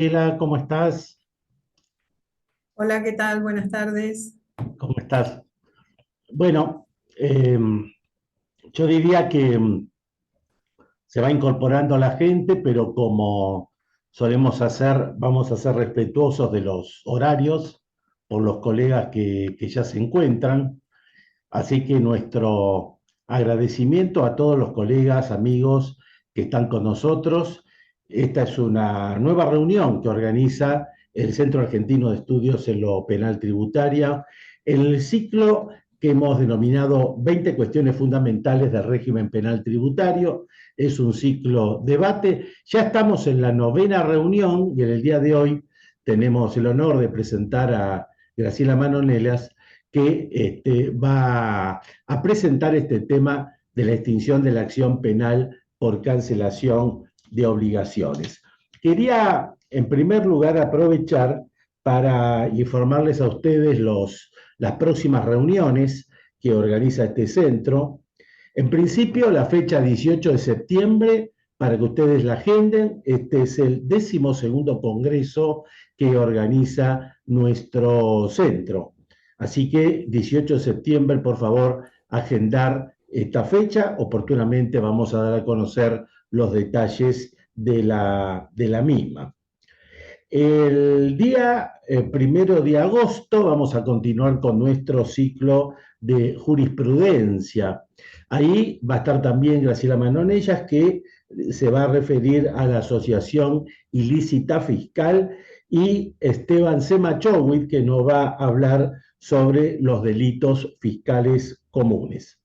Graciela, ¿cómo estás? Hola, ¿qué tal? Buenas tardes. ¿Cómo estás? Bueno, yo diría que se va incorporando la gente, pero como solemos hacer, vamos a ser respetuosos de los horarios por los colegas que ya se encuentran. Así que nuestro agradecimiento a todos los colegas, amigos que están con nosotros. Esta es una nueva reunión que organiza el Centro Argentino de Estudios en lo Penal Tributaria, en el ciclo que hemos denominado 20 cuestiones fundamentales del régimen penal tributario. Es un ciclo debate. Ya estamos en la novena reunión y en el día de hoy tenemos el honor de presentar a Graciela Manonelas, que va a presentar este tema de la extinción de la acción penal por cancelación de obligaciones. Quería, en primer lugar, aprovechar para informarles a ustedes las próximas reuniones que organiza este centro. En principio, la fecha 18 de septiembre, para que ustedes la agenden, este es el 12º congreso que organiza nuestro centro. Así que 18 de septiembre, por favor, agendar esta fecha. Oportunamente vamos a dar a conocer los detalles de la misma. El día 1 de agosto vamos a continuar con nuestro ciclo de jurisprudencia. Ahí va a estar también Graciela Manonellas, que se va a referir a la asociación ilícita fiscal, y Esteban Semachowicz, que nos va a hablar sobre los delitos fiscales comunes.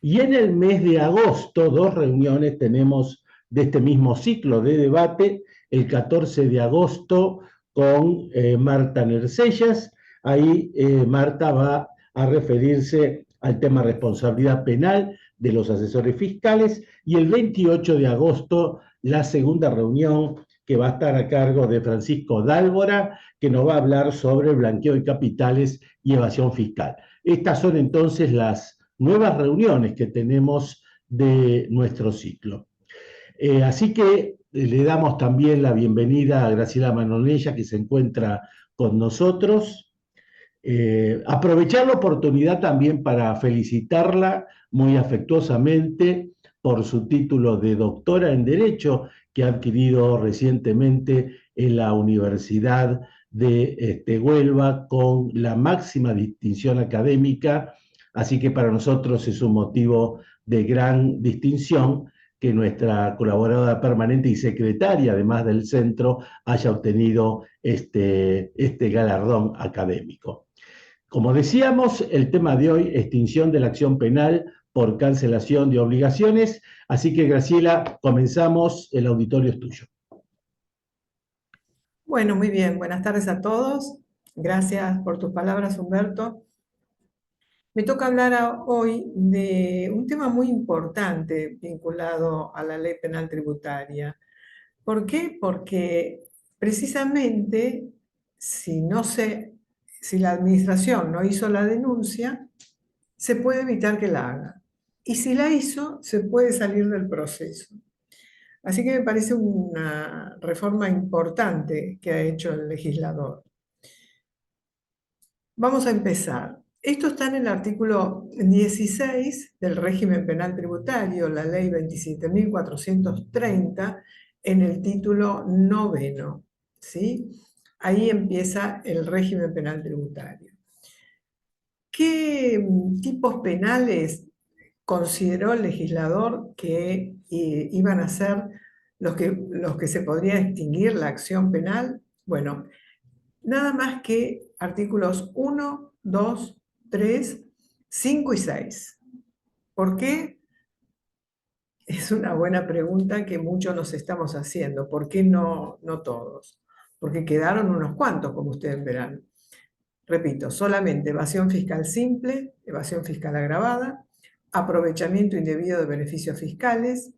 Y en el mes de agosto, dos reuniones tenemos de este mismo ciclo de debate. El 14 de agosto con Marta Nercellas. Ahí Marta va a referirse al tema responsabilidad penal de los asesores fiscales, y el 28 de agosto la segunda reunión, que va a estar a cargo de Francisco Dálvora, que nos va a hablar sobre blanqueo de capitales y evasión fiscal. Estas son entonces las nuevas reuniones que tenemos de nuestro ciclo. Así que le damos también la bienvenida a Graciela Manonella, que se encuentra con nosotros. Aprovechar la oportunidad también para felicitarla muy afectuosamente por su título de doctora en Derecho que ha adquirido recientemente en la Universidad de Huelva con la máxima distinción académica. Así que para nosotros es un motivo de gran distinción que nuestra colaboradora permanente y secretaria, además del centro, haya obtenido este galardón académico. Como decíamos, el tema de hoy, extinción de la acción penal por cancelación de obligaciones. Así que, Graciela, comenzamos, el auditorio es tuyo. Bueno, muy bien. Buenas tardes a todos. Gracias por tus palabras, Humberto. Me toca hablar hoy de un tema muy importante vinculado a la ley penal tributaria. ¿Por qué? Porque precisamente si no se, si la administración no hizo la denuncia, se puede evitar que la haga. Y si la hizo, se puede salir del proceso. Así que me parece una reforma importante que ha hecho el legislador. Vamos a empezar. Esto está en el artículo 16 del régimen penal tributario, la ley 27.430, en el título noveno. ¿Sí? Ahí empieza el régimen penal tributario. ¿Qué tipos penales consideró el legislador que iban a ser los que se podría extinguir la acción penal? Bueno, nada más que artículos 1, 2, 3, 5 y 6. ¿Por qué? Es una buena pregunta que muchos nos estamos haciendo. ¿Por qué no todos? Porque quedaron unos cuantos, como ustedes verán. Repito, solamente evasión fiscal simple, evasión fiscal agravada, aprovechamiento indebido de beneficios fiscales,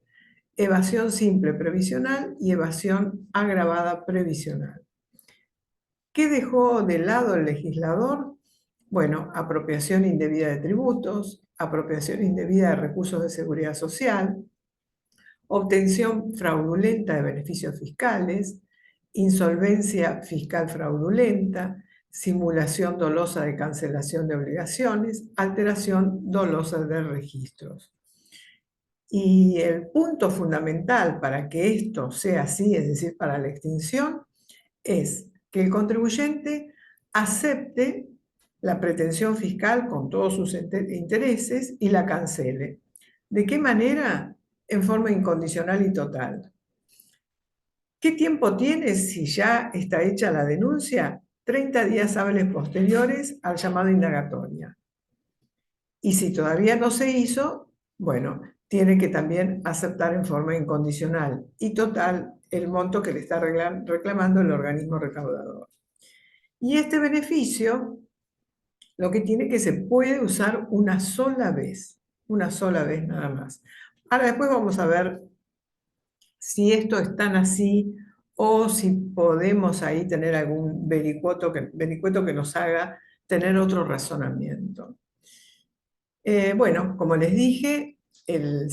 evasión simple previsional y evasión agravada previsional. ¿Qué dejó de lado el legislador? Bueno, apropiación indebida de tributos, apropiación indebida de recursos de seguridad social, obtención fraudulenta de beneficios fiscales, insolvencia fiscal fraudulenta, simulación dolosa de cancelación de obligaciones, alteración dolosa de registros. Y el punto fundamental para que esto sea así, es decir, para la extinción, es que el contribuyente acepte la pretensión fiscal con todos sus intereses y la cancele. ¿De qué manera? En forma incondicional y total. ¿Qué tiempo tiene si ya está hecha la denuncia? 30 días hábiles posteriores al llamado indagatoria. Y si todavía no se hizo, bueno, tiene que también aceptar en forma incondicional y total el monto que le está reclamando el organismo recaudador. Y este beneficio, lo que tiene que se puede usar una sola vez nada más. Ahora después vamos a ver si esto es tan así o si podemos ahí tener algún vericueto que nos haga tener otro razonamiento. Bueno, como les dije, el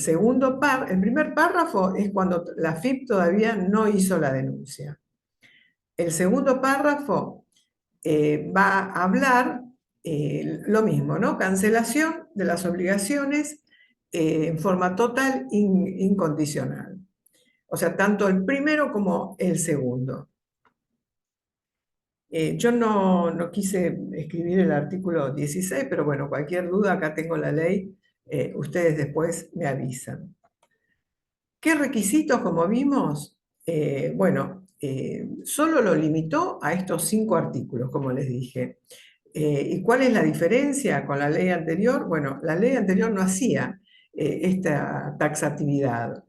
primer párrafo es cuando la AFIP todavía no hizo la denuncia. El segundo párrafo va a hablar lo mismo, ¿no? Cancelación de las obligaciones en forma total, incondicional. O sea, tanto el primero como el segundo. Yo no quise escribir el artículo 16, pero bueno, cualquier duda, acá tengo la ley, ustedes después me avisan. ¿Qué requisitos, como vimos? Bueno, solo lo limitó a estos 5 artículos, como les dije. ¿Y cuál es la diferencia con la ley anterior? Bueno, la ley anterior no hacía esta taxatividad,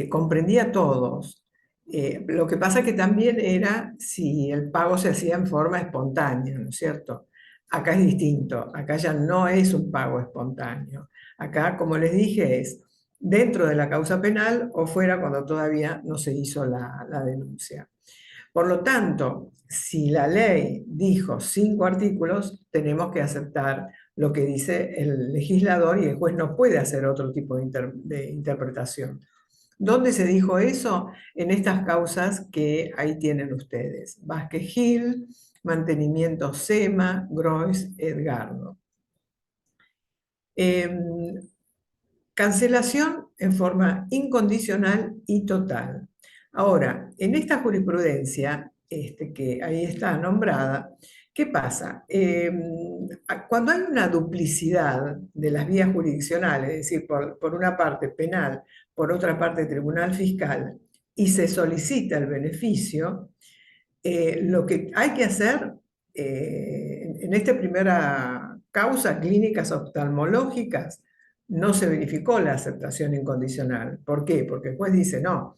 comprendía a todos. Lo que pasa que también era si el pago se hacía en forma espontánea, ¿no es cierto? Acá es distinto, acá ya no es un pago espontáneo. Acá, como les dije, es dentro de la causa penal o fuera cuando todavía no se hizo la denuncia. Por lo tanto, si la ley dijo 5 artículos, tenemos que aceptar lo que dice el legislador y el juez no puede hacer otro tipo de interpretación. ¿Dónde se dijo eso? En estas causas que ahí tienen ustedes. Vázquez Gil, Mantenimiento SEMA, Grois, Edgardo. Cancelación en forma incondicional y total. Ahora, en esta jurisprudencia, que ahí está nombrada, ¿qué pasa? Cuando hay una duplicidad de las vías jurisdiccionales, es decir, por una parte penal, por otra parte tribunal fiscal, y se solicita el beneficio, lo que hay que hacer en esta primera causa, clínicas oftalmológicas, no se verificó la aceptación incondicional. ¿Por qué? Porque el juez dice, no,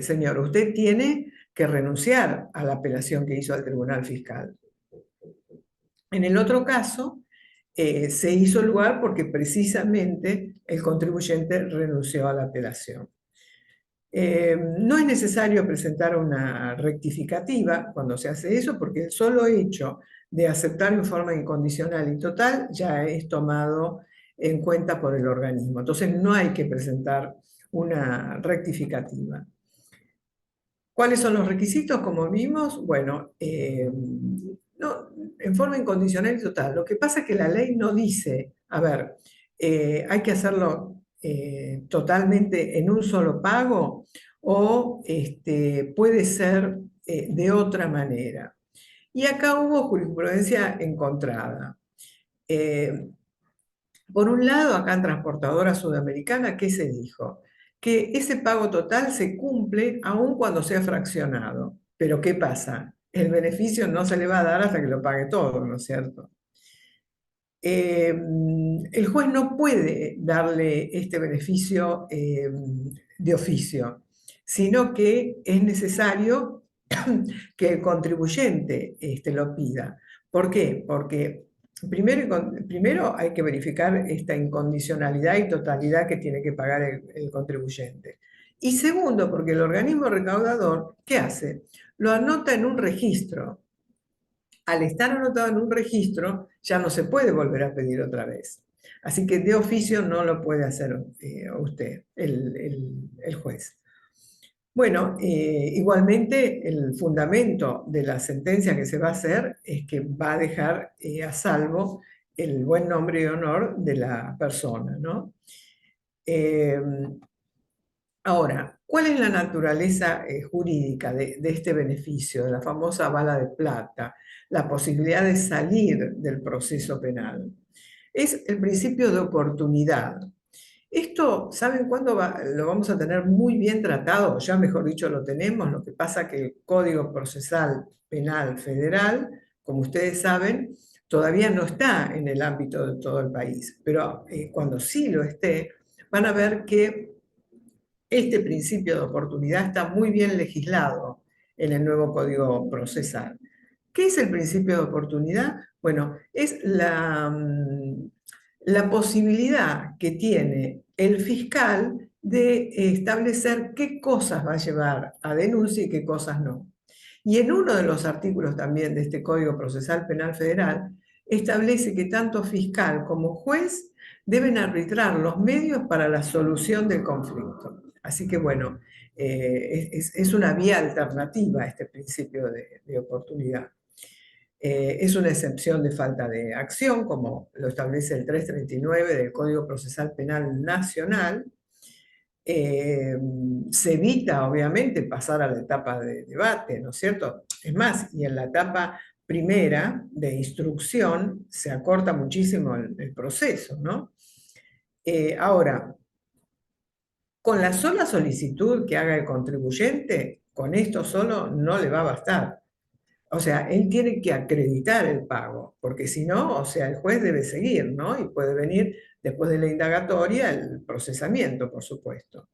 señor, usted tiene que renunciar a la apelación que hizo al tribunal fiscal. En el otro caso, se hizo lugar porque precisamente el contribuyente renunció a la apelación. No es necesario presentar una rectificativa cuando se hace eso, porque el solo hecho de aceptar en forma incondicional y total ya es tomado en cuenta por el organismo. Entonces no hay que presentar una rectificativa. ¿Cuáles son los requisitos? Como vimos, bueno, no, en forma incondicional y total. Lo que pasa es que la ley no dice, a ver, hay que hacerlo totalmente en un solo pago o puede ser de otra manera. Y acá hubo jurisprudencia encontrada. Por un lado, acá en Transportadora Sudamericana, ¿qué se dijo? Que ese pago total se cumple aun cuando sea fraccionado. Pero ¿qué pasa? El beneficio no se le va a dar hasta que lo pague todo, ¿no es cierto? El juez no puede darle este beneficio de oficio, sino que es necesario que el contribuyente lo pida. ¿Por qué? Porque primero hay que verificar esta incondicionalidad y totalidad que tiene que pagar el contribuyente. Y segundo, porque el organismo recaudador, ¿qué hace? Lo anota en un registro. Al estar anotado en un registro, ya no se puede volver a pedir otra vez. Así que de oficio no lo puede hacer usted, el juez. Bueno, igualmente el fundamento de la sentencia que se va a hacer es que va a dejar a salvo el buen nombre y honor de la persona, ¿no? Eh, Ahora, ¿cuál es la naturaleza jurídica de este beneficio, de la famosa bala de plata, la posibilidad de salir del proceso penal? Es el principio de oportunidad. Esto, ¿saben cuándo lo vamos a tener muy bien tratado? Ya mejor dicho, lo tenemos. Lo que pasa que el Código Procesal Penal Federal, como ustedes saben, todavía no está en el ámbito de todo el país. Pero cuando sí lo esté, van a ver que este principio de oportunidad está muy bien legislado en el nuevo Código Procesal. ¿Qué es el principio de oportunidad? Bueno, es la posibilidad que tiene el fiscal de establecer qué cosas va a llevar a denuncia y qué cosas no. Y en uno de los artículos también de este Código Procesal Penal Federal establece que tanto fiscal como juez deben arbitrar los medios para la solución del conflicto. Así que bueno, es una vía alternativa a este principio de oportunidad. Es una excepción de falta de acción, como lo establece el 339 del Código Procesal Penal Nacional. Se evita, obviamente, pasar a la etapa de debate, ¿no es cierto? Es más, y en la etapa primera de instrucción se acorta muchísimo el proceso, ¿no? Ahora, con la sola solicitud que haga el contribuyente, con esto solo no le va a bastar. O sea, él tiene que acreditar el pago, porque si no, o sea, el juez debe seguir, ¿no? Y puede venir después de la indagatoria el procesamiento, por supuesto.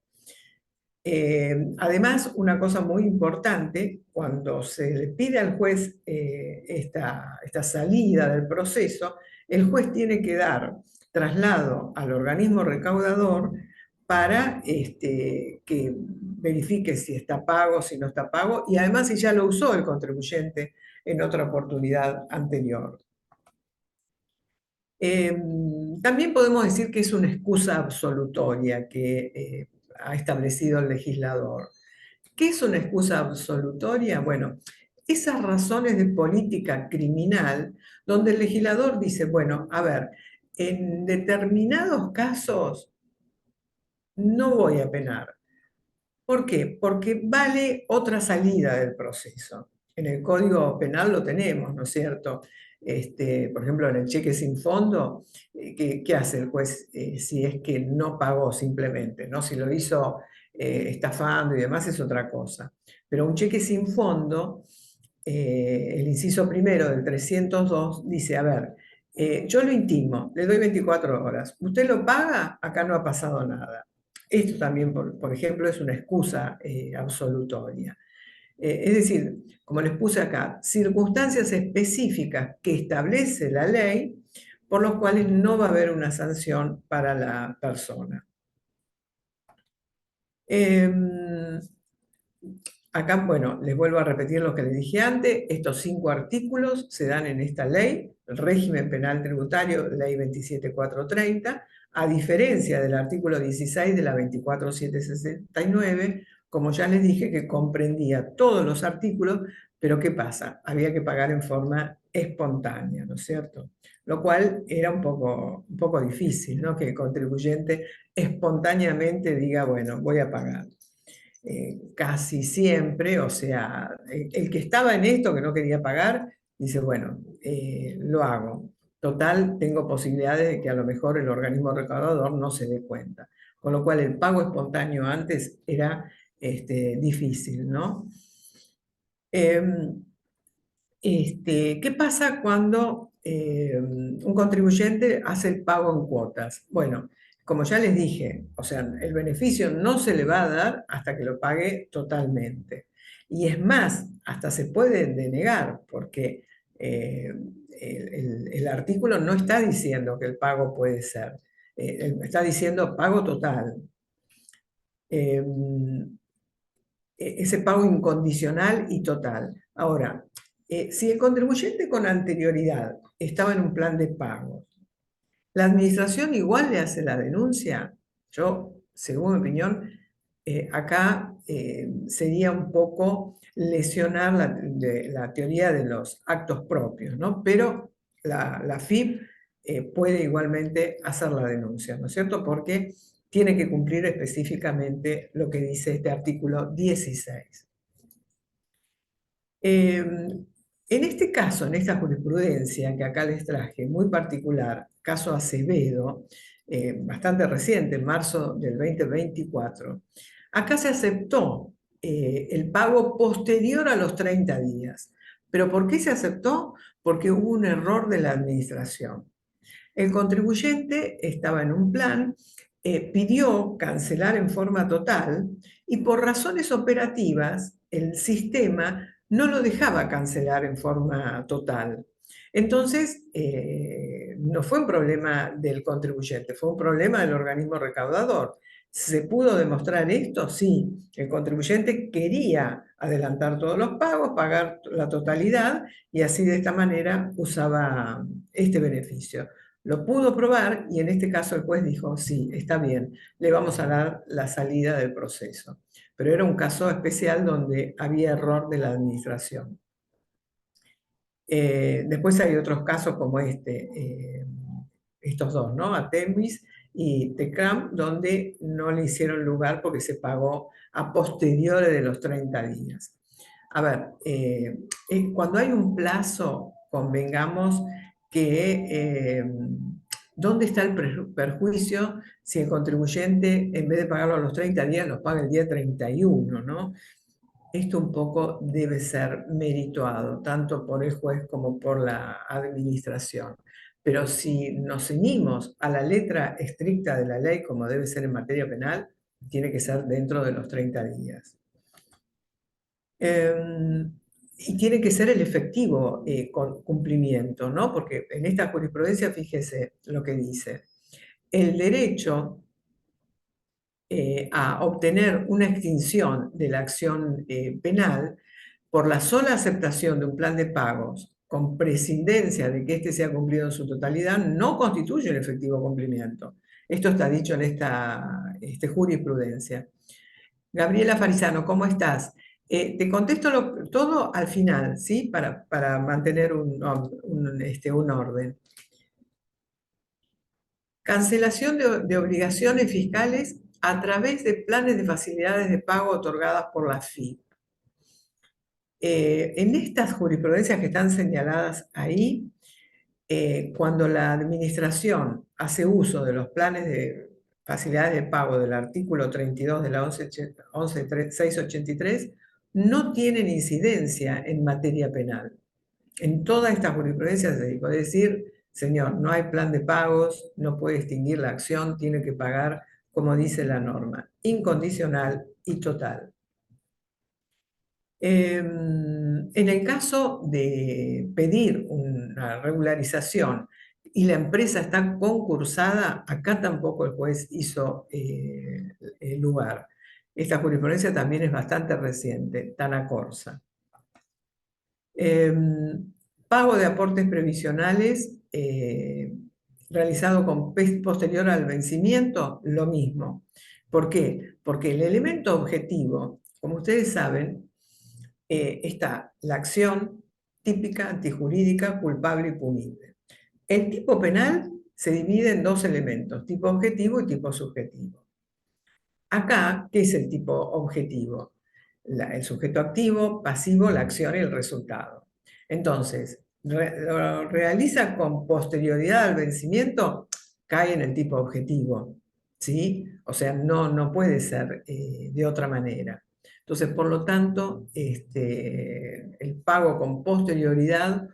Además, una cosa muy importante, cuando se le pide al juez esta salida del proceso, el juez tiene que dar traslado al organismo recaudador para que verifique si está pago, si no está pago, y además si ya lo usó el contribuyente en otra oportunidad anterior. También podemos decir que es una excusa absolutoria que ha establecido el legislador. ¿Qué es una excusa absolutoria? Bueno, esas razones de política criminal donde el legislador dice, bueno, a ver, en determinados casos no voy a penar. ¿Por qué? Porque vale otra salida del proceso. En el Código Penal lo tenemos, ¿no es cierto? Por ejemplo, en el cheque sin fondo, ¿qué hace el juez si es que no pagó simplemente, ¿no? Si lo hizo estafando y demás es otra cosa. Pero un cheque sin fondo, el inciso primero del 302 dice, a ver, yo lo intimo, le doy 24 horas, usted lo paga, acá no ha pasado nada. Esto también, por ejemplo, es una excusa absolutoria. Es decir, como les puse acá, circunstancias específicas que establece la ley por los cuales no va a haber una sanción para la persona. Acá, bueno, les vuelvo a repetir lo que les dije antes, estos 5 artículos se dan en esta ley, el régimen penal tributario, ley 27430, a diferencia del artículo 16 de la 24769, como ya les dije que comprendía todos los artículos, pero ¿qué pasa? Había que pagar en forma espontánea, ¿no es cierto? Lo cual era un poco difícil, ¿no? Que el contribuyente espontáneamente diga, bueno, voy a pagar. Casi siempre, o sea, el que estaba en esto, que no quería pagar, dice, bueno, lo hago. Total, tengo posibilidades de que a lo mejor el organismo recaudador no se dé cuenta. Con lo cual el pago espontáneo antes era difícil, ¿no? ¿Qué pasa cuando un contribuyente hace el pago en cuotas? Bueno, como ya les dije, o sea, el beneficio no se le va a dar hasta que lo pague totalmente. Y es más, hasta se puede denegar, porque el artículo no está diciendo que el pago puede ser, está diciendo pago total. Eh, Ese pago incondicional y total. Ahora, si el contribuyente con anterioridad estaba en un plan de pagos, ¿la administración igual le hace la denuncia? Yo, según mi opinión, acá sería un poco lesionar la teoría de los actos propios, ¿no? Pero la FIP puede igualmente hacer la denuncia, ¿no es cierto? Porque tiene que cumplir específicamente lo que dice este artículo 16. En este caso, en esta jurisprudencia que acá les traje, muy particular, caso Acevedo, bastante reciente, en marzo del 2024, acá se aceptó el pago posterior a los 30 días. ¿Pero por qué se aceptó? Porque hubo un error de la administración. El contribuyente estaba en un plan, pidió cancelar en forma total y por razones operativas el sistema no lo dejaba cancelar en forma total. Entonces, no fue un problema del contribuyente, fue un problema del organismo recaudador. ¿Se pudo demostrar esto? Sí. El contribuyente quería adelantar todos los pagos, pagar la totalidad y así de esta manera usaba este beneficio. Lo pudo probar y en este caso el juez dijo, sí, está bien, le vamos a dar la salida del proceso. Pero era un caso especial donde había error de la administración. Después hay otros casos como estos dos, ¿no? Atemis y Tecram, donde no le hicieron lugar porque se pagó a posteriores de los 30 días. A ver, cuando hay un plazo, convengamos que ¿dónde está el perjuicio si el contribuyente, en vez de pagarlo a los 30 días, lo paga el día 31, ¿no? Esto un poco debe ser merituado, tanto por el juez como por la administración. Pero si nos ceñimos a la letra estricta de la ley, como debe ser en materia penal, tiene que ser dentro de los 30 días. Y tiene que ser el efectivo cumplimiento, ¿no? Porque en esta jurisprudencia, fíjese lo que dice. El derecho a obtener una extinción de la acción penal por la sola aceptación de un plan de pagos con prescindencia de que éste sea cumplido en su totalidad, no constituye un efectivo cumplimiento. Esto está dicho en esta jurisprudencia. Gabriela Farisano, ¿cómo estás? Te contesto todo al final, ¿sí? Para mantener un orden. Cancelación de obligaciones fiscales a través de planes de facilidades de pago otorgadas por la FIP. En estas jurisprudencias que están señaladas ahí, cuando la administración hace uso de los planes de facilidades de pago del artículo 32 de la 11.683, no tienen incidencia en materia penal. En toda esta jurisprudencia se dijo, es decir, señor, no hay plan de pagos, no puede extinguir la acción, tiene que pagar como dice la norma, incondicional y total. En el caso de pedir una regularización y la empresa está concursada, acá tampoco el juez hizo el lugar. Esta jurisprudencia también es bastante reciente, Tana Corsa. Pago de aportes previsionales realizado posterior al vencimiento, lo mismo. ¿Por qué? Porque el elemento objetivo, como ustedes saben, está la acción típica, antijurídica, culpable y punible. El tipo penal se divide en dos elementos, tipo objetivo y tipo subjetivo. Acá, ¿qué es el tipo objetivo? El sujeto activo, pasivo, la acción y el resultado. Entonces, lo realiza con posterioridad al vencimiento, cae en el tipo objetivo, ¿sí? O sea, no puede ser de otra manera. Entonces, por lo tanto, el pago con posterioridad,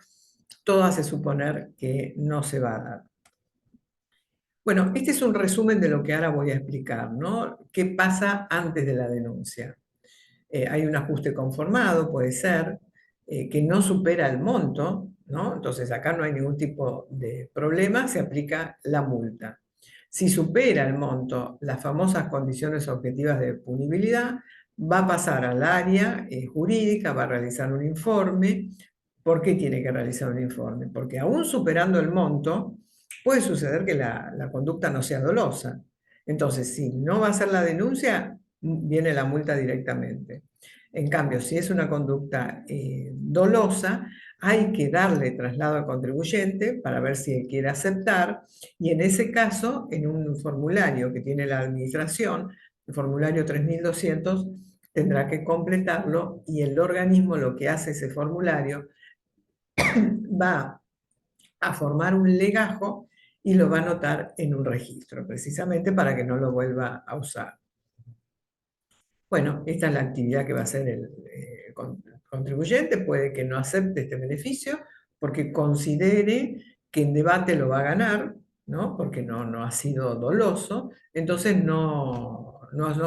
todo hace suponer que no se va a dar. Bueno, este es un resumen de lo que ahora voy a explicar, ¿no? ¿Qué pasa antes de la denuncia? Hay un ajuste conformado, puede ser, que no supera el monto, ¿no? Entonces acá no hay ningún tipo de problema, se aplica la multa. Si supera el monto las famosas condiciones objetivas de punibilidad, va a pasar al área jurídica, va a realizar un informe. ¿Por qué tiene que realizar un informe? Porque aún superando el monto, puede suceder que la conducta no sea dolosa. Entonces, si no va a hacer la denuncia, viene la multa directamente. En cambio, si es una conducta dolosa, hay que darle traslado al contribuyente para ver si él quiere aceptar, y en ese caso, en un formulario que tiene la administración, el formulario 3200, tendrá que completarlo, y el organismo lo que hace ese formulario va a formar un legajo y lo va a anotar en un registro, precisamente para que no lo vuelva a usar. Bueno, esta es la actividad que va a hacer el contribuyente. Puede que no acepte este beneficio porque considere que en debate lo va a ganar, ¿no? Porque no ha sido doloso, entonces no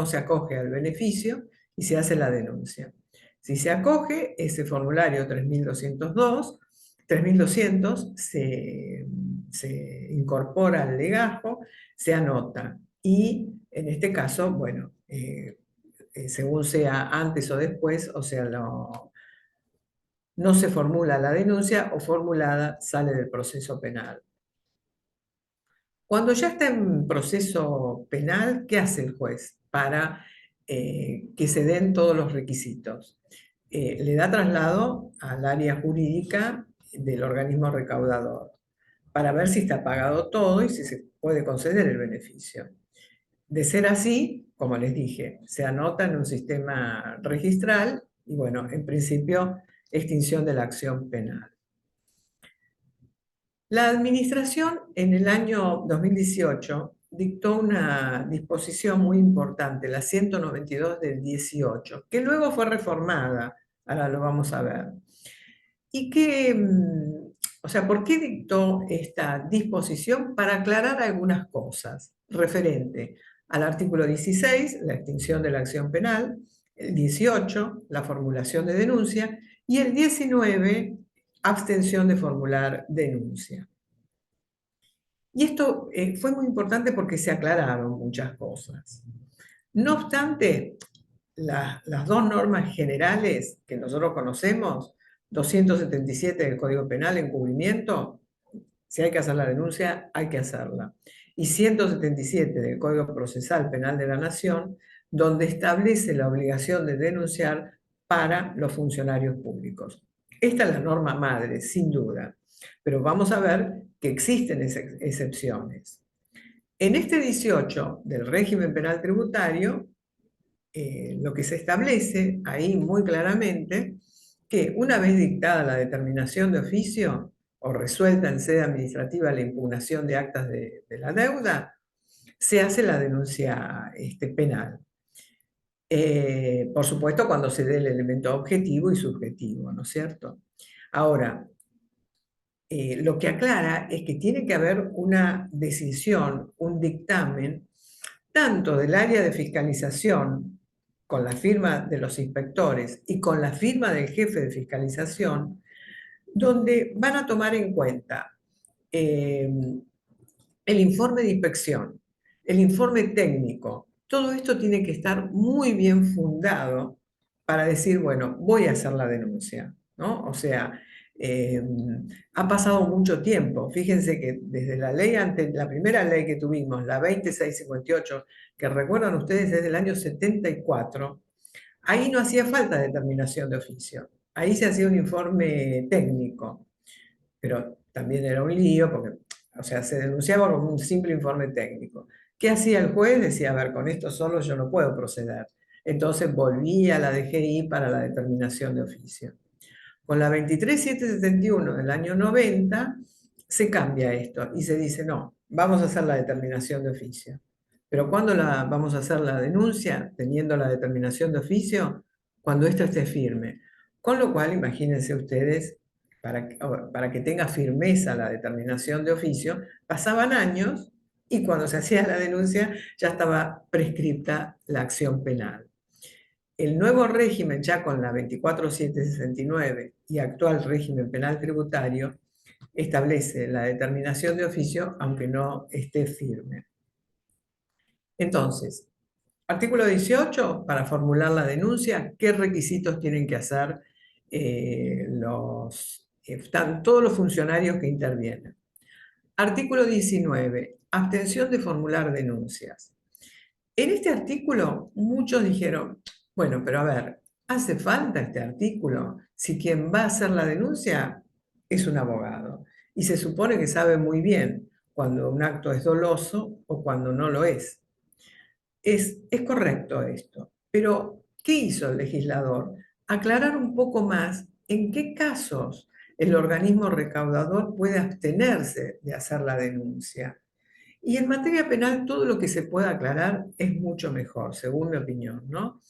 se acoge al beneficio y se hace la denuncia. Si se acoge, ese formulario 3200 se incorpora al legajo, se anota y en este caso, bueno, según sea antes o después, o sea, no se formula la denuncia o formulada sale del proceso penal. Cuando ya está en proceso penal, ¿qué hace el juez para que se den todos los requisitos? Le da traslado al área jurídica del organismo recaudador para ver si está pagado todo y si se puede conceder el beneficio. De ser así, como les dije, se anota en un sistema registral y bueno, en principio, extinción de la acción penal. La administración en el año 2018 dictó una disposición muy importante, la 192 del 18, que luego fue reformada, ahora lo vamos a ver. Y que, o sea, ¿por qué dictó esta disposición? Para aclarar algunas cosas referente al artículo 16, la extinción de la acción penal, el 18, la formulación de denuncia, y el 19, abstención de formular denuncia. Y esto fue muy importante porque se aclararon muchas cosas. No obstante, las dos normas generales que nosotros conocemos, 277 del Código Penal, encubrimiento, si hay que hacer la denuncia, hay que hacerla. Y 177 del Código Procesal Penal de la Nación, donde establece la obligación de denunciar para los funcionarios públicos. Esta es la norma madre, sin duda, pero vamos a ver que existen excepciones. En este 18 del régimen penal tributario, lo que se establece ahí muy claramente, que una vez dictada la determinación de oficio o resuelta en sede administrativa la impugnación de actas de la deuda, se hace la denuncia penal. Por supuesto, cuando se dé el elemento objetivo y subjetivo, ¿no es cierto? Ahora, lo que aclara es que tiene que haber una decisión, un dictamen, tanto del área de fiscalización, con la firma de los inspectores y con la firma del jefe de fiscalización, donde van a tomar en cuenta el informe de inspección, el informe técnico. Todo esto tiene que estar muy bien fundado para decir, bueno, voy a hacer la denuncia, ¿no? O sea, ha pasado mucho tiempo. Fíjense que desde la ley la primera ley que tuvimos, la 2658, que recuerdan ustedes es del año 74, ahí no hacía falta determinación de oficio. Ahí se hacía un informe técnico, pero también era un lío porque, o sea, se denunciaba como un simple informe técnico. ¿Qué hacía el juez? Decía, a ver, con esto solo yo no puedo proceder. Entonces volvía a la DGI para la determinación de oficio. Con la 23771 del año 90 se cambia esto y se dice, no, vamos a hacer la determinación de oficio. Pero ¿cuándo vamos a hacer la denuncia teniendo la determinación de oficio? Cuando esto esté firme. Con lo cual, imagínense ustedes, para que tenga firmeza la determinación de oficio, pasaban años y cuando se hacía la denuncia ya estaba prescripta la acción penal. El nuevo régimen, ya con la 24769 y actual régimen penal tributario, establece la determinación de oficio aunque no esté firme. Entonces, artículo 18, para formular la denuncia, ¿qué requisitos tienen que hacer todos los funcionarios que intervienen? Artículo 19, abstención de formular denuncias. En este artículo muchos dijeron, bueno, pero a ver, ¿hace falta este artículo si quien va a hacer la denuncia es un abogado? Y se supone que sabe muy bien cuando un acto es doloso o cuando no lo es. Es correcto esto, pero ¿qué hizo el legislador? Aclarar un poco más en qué casos el organismo recaudador puede abstenerse de hacer la denuncia. Y en materia penal todo lo que se pueda aclarar es mucho mejor, según mi opinión, ¿no?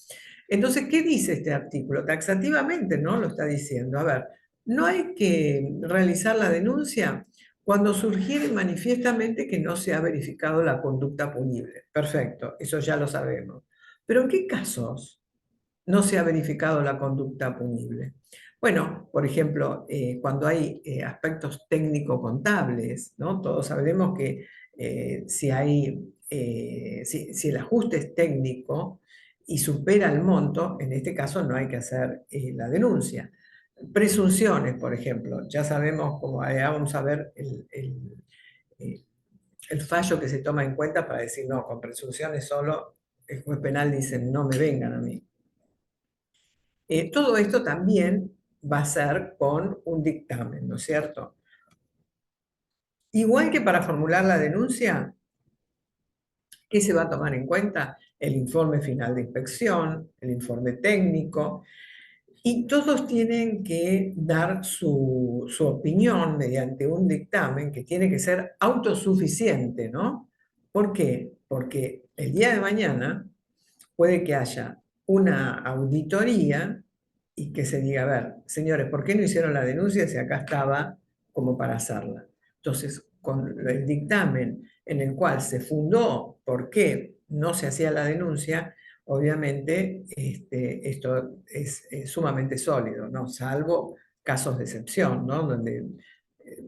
Entonces, ¿qué dice este artículo? Taxativamente, ¿no? Lo está diciendo. A ver, no hay que realizar la denuncia cuando surgiere manifiestamente que no se ha verificado la conducta punible. Perfecto, eso ya lo sabemos. Pero ¿en qué casos no se ha verificado la conducta punible? Bueno, por ejemplo, cuando hay aspectos técnico-contables, ¿no? Todos sabemos que si el ajuste es técnico y supera el monto, en este caso no hay que hacer la denuncia. Presunciones, por ejemplo, ya sabemos, como vamos a ver eh, el fallo que se toma en cuenta para decir, no, con presunciones solo, el juez penal dice, no me vengan a mí. Todo esto también va a ser con un dictamen, ¿no es cierto? Igual que para formular la denuncia, ¿qué se va a tomar en cuenta? El informe final de inspección, el informe técnico, y todos tienen que dar su opinión mediante un dictamen que tiene que ser autosuficiente, ¿no? ¿Por qué? Porque el día de mañana puede que haya una auditoría y que se diga, a ver, señores, ¿por qué no hicieron la denuncia si acá estaba como para hacerla? Entonces, con el dictamen en el cual se fundó por qué no se hacía la denuncia, obviamente esto es sumamente sólido, ¿no? Salvo casos de excepción, ¿no? Donde,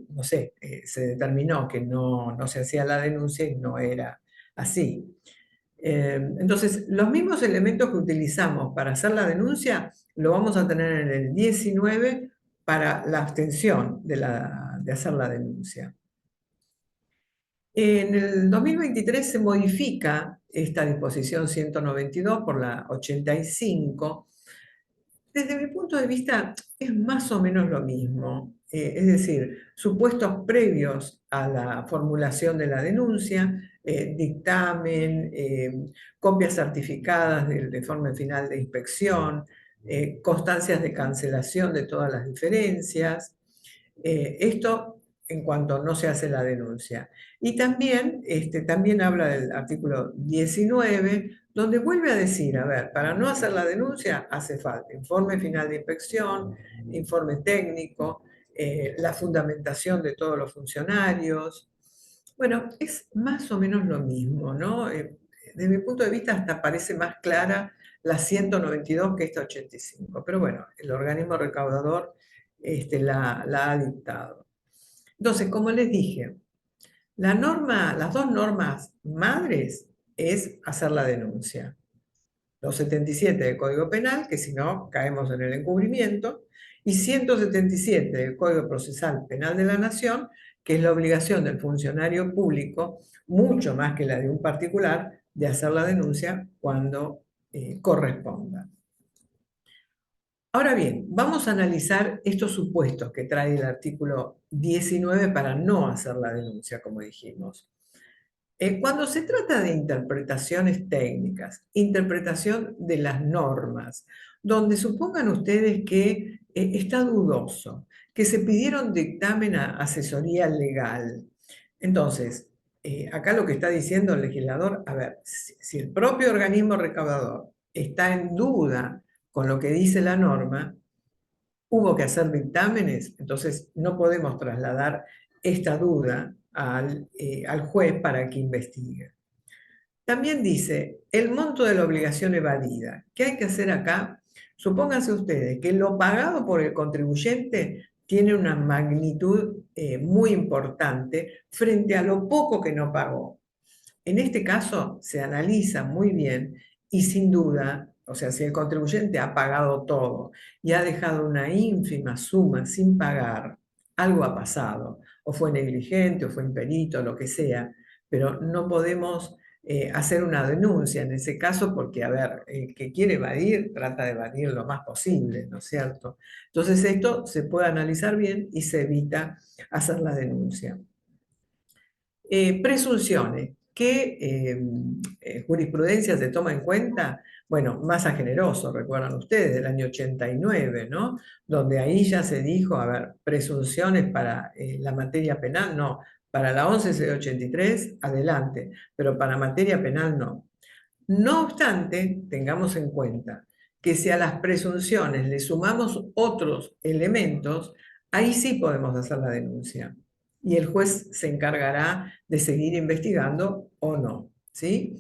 no sé, se determinó que no se hacía la denuncia y no era así. Entonces, los mismos elementos que utilizamos para hacer la denuncia lo vamos a tener en el 19 para la abstención de hacer la denuncia. En el 2023 se modifica esta disposición 192 por la 85. Desde mi punto de vista, es más o menos lo mismo. Es decir, supuestos previos a la formulación de la denuncia, dictamen, copias certificadas del informe final de inspección, constancias de cancelación de todas las diferencias. Esto en cuanto no se hace la denuncia. Y también, también habla del artículo 19, donde vuelve a decir, a ver, para no hacer la denuncia hace falta informe final de inspección, informe técnico, la fundamentación de todos los funcionarios. Bueno, es más o menos lo mismo, ¿no? Desde mi punto de vista hasta parece más clara la 192 que esta 85, pero bueno, el organismo recaudador la ha dictado. Entonces, como les dije, las dos normas madres es hacer la denuncia. 277 del Código Penal, que si no caemos en el encubrimiento, y 177 del Código Procesal Penal de la Nación, que es la obligación del funcionario público, mucho más que la de un particular, de hacer la denuncia cuando corresponda. Ahora bien, vamos a analizar estos supuestos que trae el artículo 19 para no hacer la denuncia, como dijimos. Cuando se trata de interpretaciones técnicas, interpretación de las normas, donde supongan ustedes que está dudoso, que se pidieron dictamen a asesoría legal. Entonces, acá lo que está diciendo el legislador, a ver, si el propio organismo recaudador está en duda con lo que dice la norma, hubo que hacer dictámenes, entonces no podemos trasladar esta duda al juez para que investigue. También dice, el monto de la obligación evadida. ¿Qué hay que hacer acá? Supónganse ustedes que lo pagado por el contribuyente tiene una magnitud muy importante frente a lo poco que no pagó. En este caso se analiza muy bien y sin duda, o sea, si el contribuyente ha pagado todo y ha dejado una ínfima suma sin pagar, algo ha pasado, o fue negligente, o fue imperito, lo que sea, pero no podemos hacer una denuncia en ese caso, porque, a ver, el que quiere evadir trata de evadir lo más posible, ¿no es cierto? Entonces esto se puede analizar bien y se evita hacer la denuncia. Presunciones. ¿Qué jurisprudencia se toma en cuenta? Bueno, Massa Generoso, recuerdan ustedes, del año 89, ¿no? Donde ahí ya se dijo, a ver, presunciones para la materia penal, no. Para la 1183, adelante, pero para materia penal no. No obstante, tengamos en cuenta que si a las presunciones le sumamos otros elementos, ahí sí podemos hacer la denuncia. Y el juez se encargará de seguir investigando o no, ¿sí?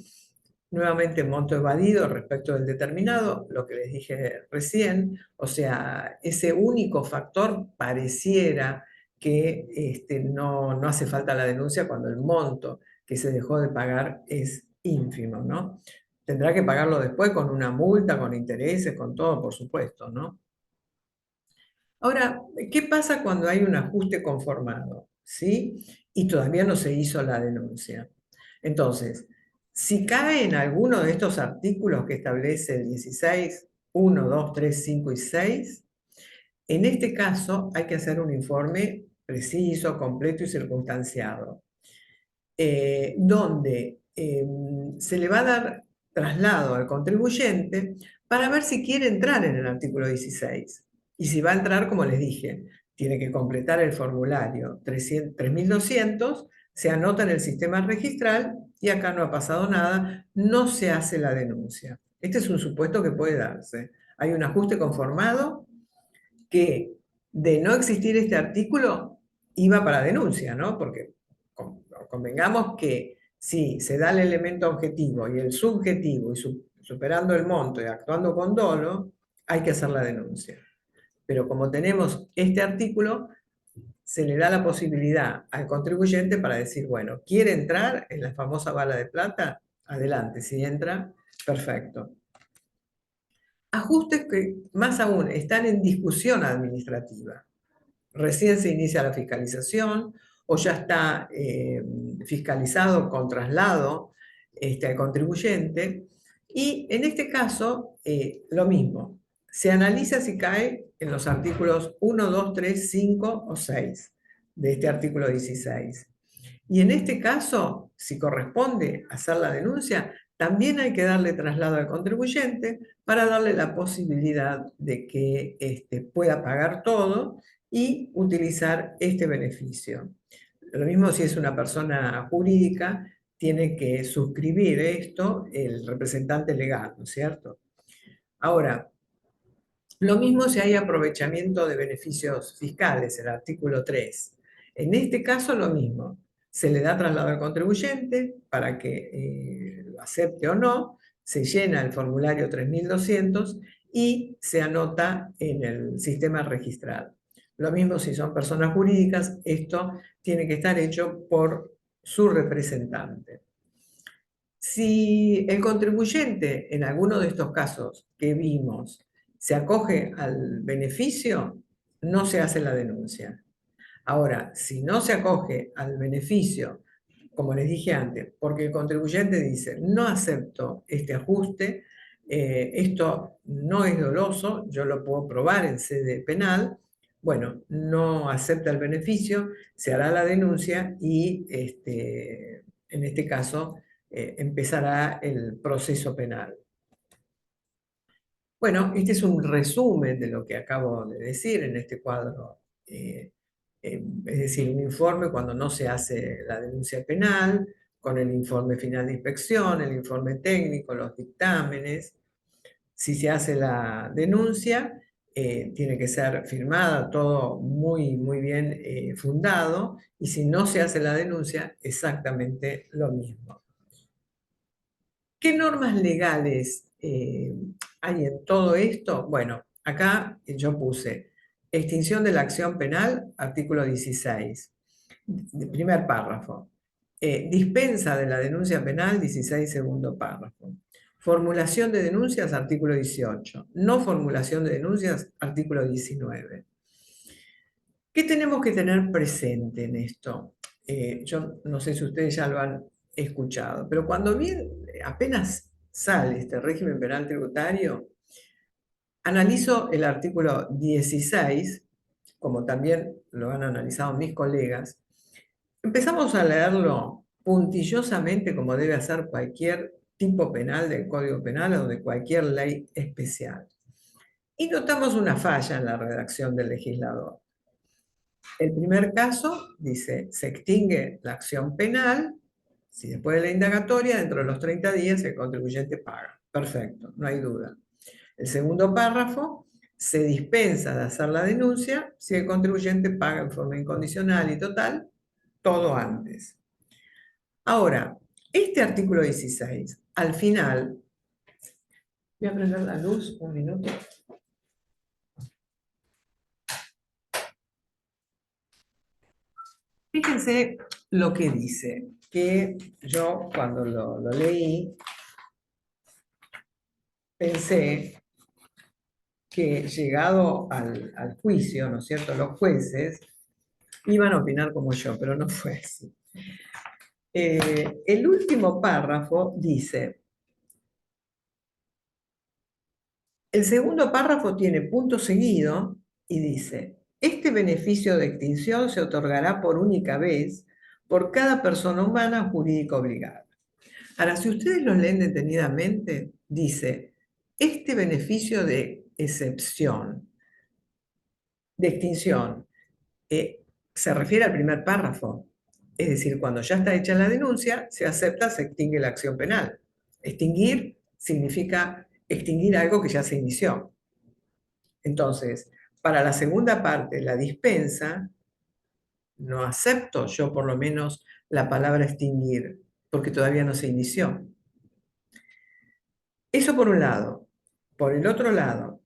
Nuevamente, monto evadido respecto del determinado, lo que les dije recién, o sea, ese único factor pareciera que no hace falta la denuncia cuando el monto que se dejó de pagar es ínfimo, ¿no? Tendrá que pagarlo después con una multa, con intereses, con todo, por supuesto, ¿no? Ahora, ¿qué pasa cuando hay un ajuste conformado? ¿Sí? Y todavía no se hizo la denuncia. Entonces, si cae en alguno de estos artículos que establece el 16, 1, 2, 3, 5 y 6, en este caso hay que hacer un informe preciso, completo y circunstanciado, donde se le va a dar traslado al contribuyente para ver si quiere entrar en el artículo 16. Y si va a entrar, como les dije, tiene que completar el formulario 3200, se anota en el sistema registral y acá no ha pasado nada, no se hace la denuncia. Este es un supuesto que puede darse. Hay un ajuste conformado que, de no existir este artículo, iba para denuncia, ¿no? Porque convengamos que si se da el elemento objetivo y el subjetivo, y superando el monto y actuando con dolo, hay que hacer la denuncia. Pero como tenemos este artículo, se le da la posibilidad al contribuyente para decir, bueno, ¿quiere entrar en la famosa bala de plata? Adelante, si entra, perfecto. Ajustes que, más aún, están en discusión administrativa. Recién se inicia la fiscalización o ya está fiscalizado con traslado al contribuyente. Y en este caso, lo mismo. Se analiza si cae en los artículos 1, 2, 3, 5 o 6 de este artículo 16. Y en este caso, si corresponde hacer la denuncia, también hay que darle traslado al contribuyente para darle la posibilidad de que pueda pagar todo y utilizar este beneficio. Lo mismo si es una persona jurídica, tiene que suscribir esto el representante legal, ¿no es cierto? Ahora, lo mismo si hay aprovechamiento de beneficios fiscales, el artículo 3. En este caso lo mismo, se le da traslado al contribuyente para que lo acepte o no, se llena el formulario 3200 y se anota en el sistema registral. Lo mismo si son personas jurídicas, esto tiene que estar hecho por su representante. Si el contribuyente, en alguno de estos casos que vimos, se acoge al beneficio, no se hace la denuncia. Ahora, si no se acoge al beneficio, como les dije antes, porque el contribuyente dice, no acepto este ajuste, esto no es doloso, yo lo puedo probar en sede penal, bueno, no acepta el beneficio, se hará la denuncia y en este caso empezará el proceso penal. Bueno, este es un resumen de lo que acabo de decir en este cuadro. Es decir, un informe cuando no se hace la denuncia penal, con el informe final de inspección, el informe técnico, los dictámenes. Si se hace la denuncia, tiene que ser firmada, todo muy, muy bien fundado, y si no se hace la denuncia, exactamente lo mismo. ¿Qué normas legales hay en todo esto? Bueno, acá yo puse extinción de la acción penal, artículo 16, primer párrafo. Dispensa de la denuncia penal, 16, segundo párrafo. Formulación de denuncias, artículo 18. No formulación de denuncias, artículo 19. ¿Qué tenemos que tener presente en esto? Yo no sé si ustedes ya lo han escuchado. Pero cuando bien, apenas sale este régimen penal tributario, analizo el artículo 16, como también lo han analizado mis colegas. Empezamos a leerlo puntillosamente como debe hacer cualquier tipo penal del Código Penal o de cualquier ley especial. Y notamos una falla en la redacción del legislador. El primer caso dice, se extingue la acción penal si después de la indagatoria, dentro de los 30 días, el contribuyente paga. Perfecto, no hay duda. El segundo párrafo, se dispensa de hacer la denuncia si el contribuyente paga en forma incondicional y total, todo antes. Ahora, este artículo 16, al final, voy a prender la luz un minuto. Fíjense lo que dice, que yo cuando lo leí pensé que llegado al juicio, ¿no es cierto?, los jueces iban a opinar como yo, pero no fue así. El último párrafo dice, el segundo párrafo tiene punto seguido y dice, este beneficio de extinción se otorgará por única vez por cada persona humana jurídica obligada. Ahora, si ustedes lo leen detenidamente, dice, este beneficio de excepción, de extinción, se refiere al primer párrafo. Es decir, cuando ya está hecha la denuncia, se acepta, se extingue la acción penal. Extinguir significa extinguir algo que ya se inició. Entonces, para la segunda parte, la dispensa, no acepto yo por lo menos la palabra extinguir, porque todavía no se inició. Eso por un lado. Por el otro lado,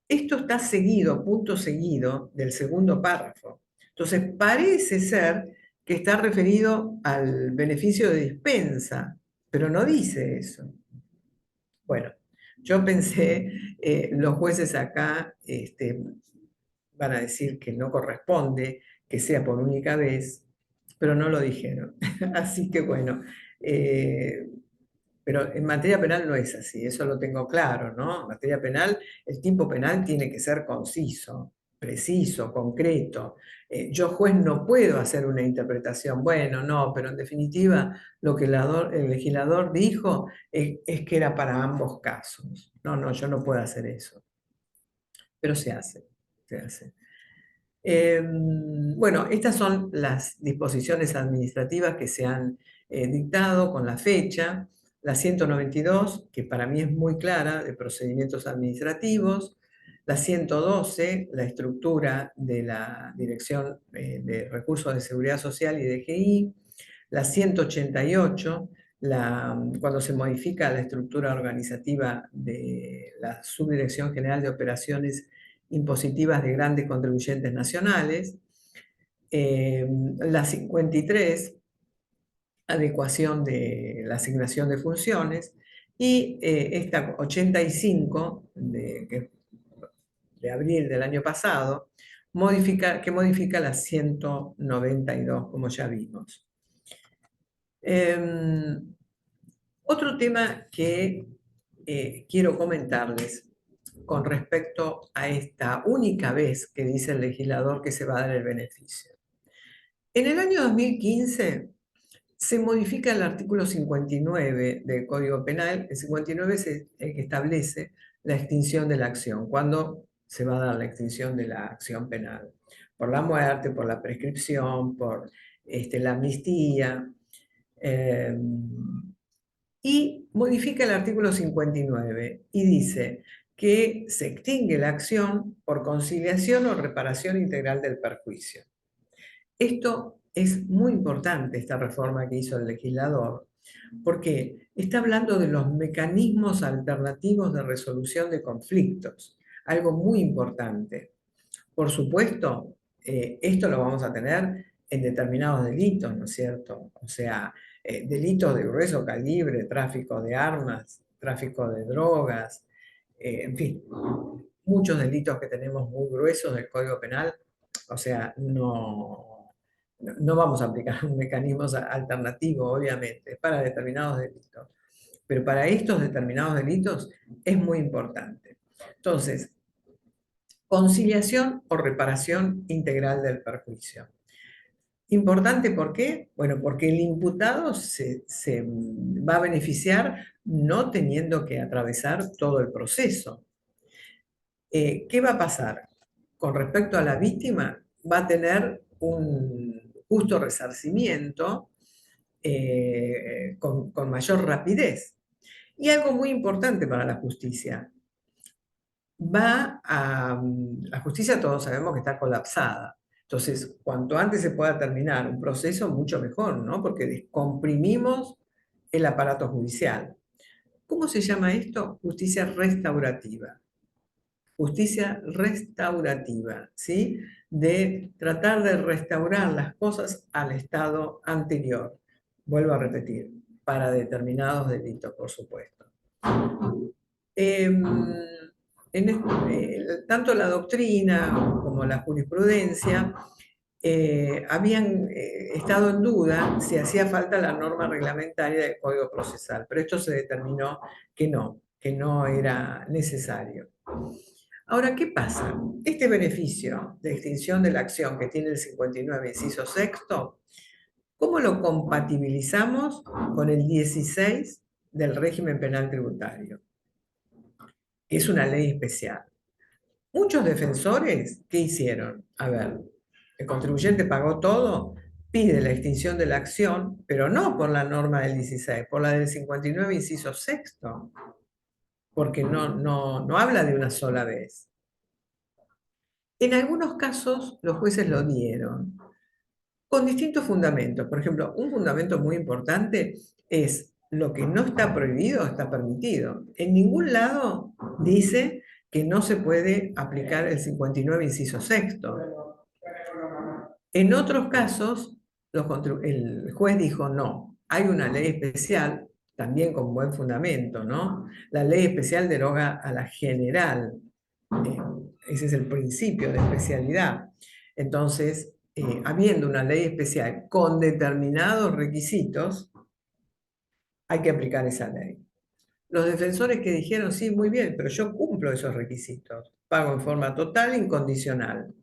esto está seguido, punto seguido, del segundo párrafo. Entonces, parece ser que está referido al beneficio de dispensa, pero no dice eso. Bueno, yo pensé, los jueces acá van a decir que no corresponde que sea por única vez, pero no lo dijeron. Así que bueno, pero en materia penal no es así, eso lo tengo claro, ¿no? En materia penal, el tipo penal tiene que ser conciso, preciso, concreto. Yo, juez, no puedo hacer una interpretación, bueno, no, pero en definitiva lo que el legislador dijo es que era para ambos casos. No, no, yo no puedo hacer eso. Pero se hace, se hace. Bueno, estas son las disposiciones administrativas que se han dictado con la fecha. La 192, que para mí es muy clara, de procedimientos administrativos. La 112, la estructura de la Dirección de Recursos de Seguridad Social y DGI. La 188, cuando se modifica la estructura organizativa de la Subdirección General de Operaciones Impositivas de Grandes Contribuyentes Nacionales. La 53, adecuación de la asignación de funciones, y esta 85 de abril del año pasado, que modifica la 192, como ya vimos. Otro tema que quiero comentarles con respecto a esta única vez que dice el legislador que se va a dar el beneficio. En el año 2015 se modifica el artículo 59 del Código Penal. El 59 es el que establece la extinción de la acción, cuando se va a dar la extinción de la acción penal, por la muerte, por la prescripción, por la amnistía, y modifica el artículo 59 y dice que se extingue la acción por conciliación o reparación integral del perjuicio. Esto es muy importante, esta reforma que hizo el legislador, porque está hablando de los mecanismos alternativos de resolución de conflictos, algo muy importante. Por supuesto, esto lo vamos a tener en determinados delitos, ¿no es cierto? O sea, delitos de grueso calibre, tráfico de armas, tráfico de drogas, en fin, muchos delitos que tenemos muy gruesos del Código Penal, o sea, no, no vamos a aplicar un mecanismo alternativo, obviamente, para determinados delitos, pero para estos determinados delitos es muy importante. Entonces, conciliación o reparación integral del perjuicio. Importante, ¿por qué? Bueno, porque el imputado se va a beneficiar no teniendo que atravesar todo el proceso. ¿Qué va a pasar? Con respecto a la víctima, va a tener un justo resarcimiento con mayor rapidez. Y algo muy importante para la justicia, la justicia todos sabemos que está colapsada. Entonces, cuanto antes se pueda terminar un proceso, mucho mejor, ¿no? Porque descomprimimos el aparato judicial. ¿Cómo se llama esto? Justicia restaurativa. Justicia restaurativa, ¿sí? De tratar de restaurar las cosas al estado anterior. Vuelvo a repetir, para determinados delitos, por supuesto. Tanto la doctrina como la jurisprudencia habían estado en duda si hacía falta la norma reglamentaria del Código Procesal, pero esto se determinó que no era necesario. Ahora, ¿qué pasa? Este beneficio de extinción de la acción que tiene el 59, inciso sexto, ¿cómo lo compatibilizamos con el 16 del régimen penal tributario? Es una ley especial. Muchos defensores, ¿qué hicieron? A ver, el contribuyente pagó todo, pide la extinción de la acción, pero no por la norma del 16, por la del 59, inciso sexto, porque no habla de una sola vez. En algunos casos los jueces lo dieron, con distintos fundamentos. Por ejemplo, un fundamento muy importante es lo que no está prohibido está permitido. En ningún lado dice que no se puede aplicar el 59 inciso sexto. En otros casos, el juez dijo no, hay una ley especial, también con buen fundamento, ¿no? La ley especial deroga a la general. Ese es el principio de especialidad. Entonces, habiendo una ley especial con determinados requisitos, hay que aplicar esa ley. Los defensores que dijeron, sí, muy bien, pero yo cumplo esos requisitos, pago en forma total e incondicional.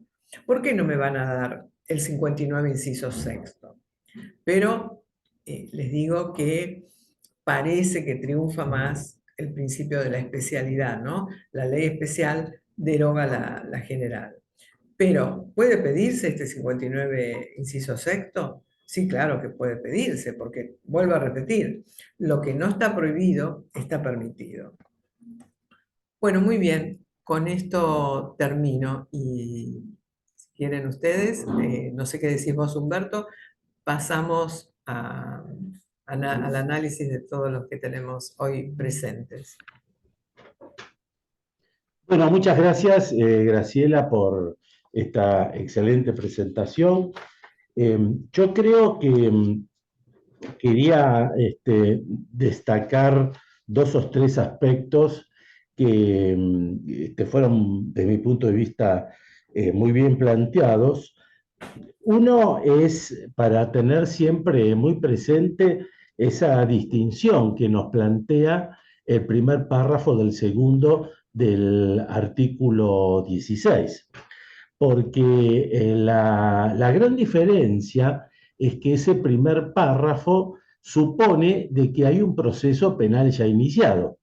¿Por qué no me van a dar el 59 inciso sexto? Pero les digo que parece que triunfa más el principio de la especialidad, ¿no? La ley especial deroga la general. Pero, ¿puede pedirse este 59 inciso sexto? Sí, claro que puede pedirse, porque, vuelvo a repetir, lo que no está prohibido está permitido. Bueno, muy bien, con esto termino y si quieren ustedes, no sé qué decís vos, Humberto, pasamos al análisis de todos los que tenemos hoy presentes. Bueno, muchas gracias, Graciela, por esta excelente presentación. Yo creo que quería destacar dos o tres aspectos que fueron, desde mi punto de vista, muy bien planteados. Uno es para tener siempre muy presente esa distinción que nos plantea el primer párrafo del segundo del artículo 16, porque la gran diferencia es que ese primer párrafo supone de que hay un proceso penal ya iniciado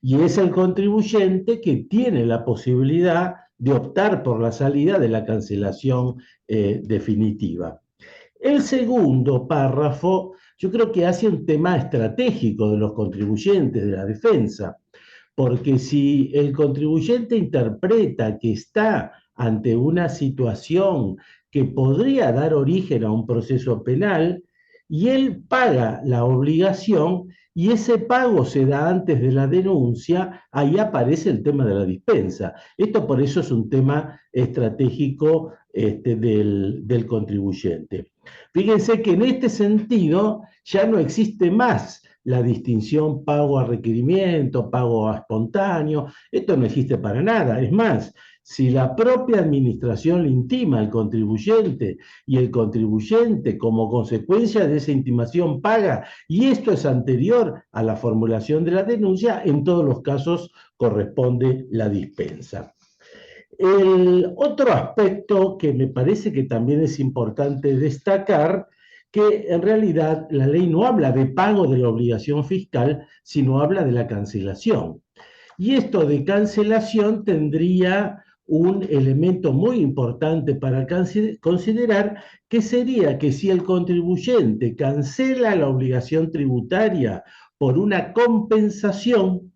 y es el contribuyente que tiene la posibilidad de optar por la salida de la cancelación definitiva. El segundo párrafo, yo creo que hace un tema estratégico de los contribuyentes, de la defensa, porque si el contribuyente interpreta que está ante una situación que podría dar origen a un proceso penal, y él paga la obligación, y ese pago se da antes de la denuncia, ahí aparece el tema de la dispensa. Esto por eso es un tema estratégico del contribuyente. Fíjense que en este sentido ya no existe más la distinción pago a requerimiento, pago a espontáneo, esto no existe para nada. Es más, si la propia administración le intima al contribuyente y el contribuyente como consecuencia de esa intimación paga, y esto es anterior a la formulación de la denuncia, en todos los casos corresponde la dispensa. El otro aspecto que me parece que también es importante destacar, que en realidad la ley no habla de pago de la obligación fiscal, sino habla de la cancelación. Y esto de cancelación tendría un elemento muy importante para considerar, que sería que si el contribuyente cancela la obligación tributaria por una compensación,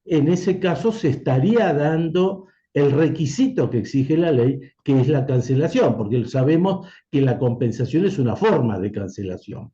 en ese caso se estaría dando el requisito que exige la ley, que es la cancelación, porque sabemos que la compensación es una forma de cancelación.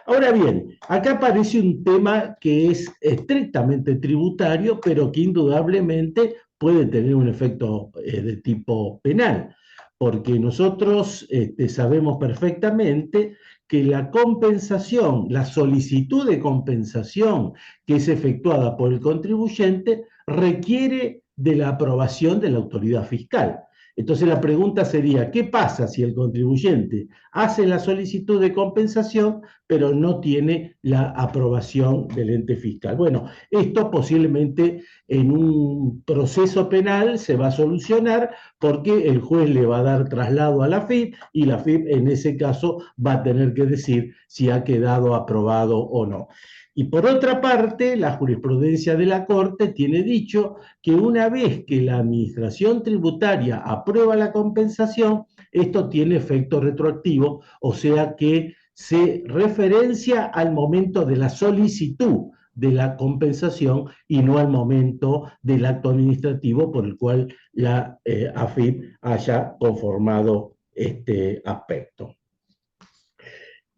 Ahora bien, acá aparece un tema que es estrictamente tributario, pero que indudablemente puede tener un efecto de tipo penal, porque nosotros sabemos perfectamente que la compensación, la solicitud de compensación que es efectuada por el contribuyente requiere de la aprobación de la autoridad fiscal. Entonces la pregunta sería, ¿qué pasa si el contribuyente hace la solicitud de compensación pero no tiene la aprobación del ente fiscal? Bueno, esto posiblemente en un proceso penal se va a solucionar porque el juez le va a dar traslado a la FIP y la FIP en ese caso va a tener que decir si ha quedado aprobado o no. Y por otra parte, la jurisprudencia de la Corte tiene dicho que una vez que la administración tributaria aprueba la compensación, esto tiene efecto retroactivo, o sea que se referencia al momento de la solicitud de la compensación y no al momento del acto administrativo por el cual la AFIP haya conformado este aspecto.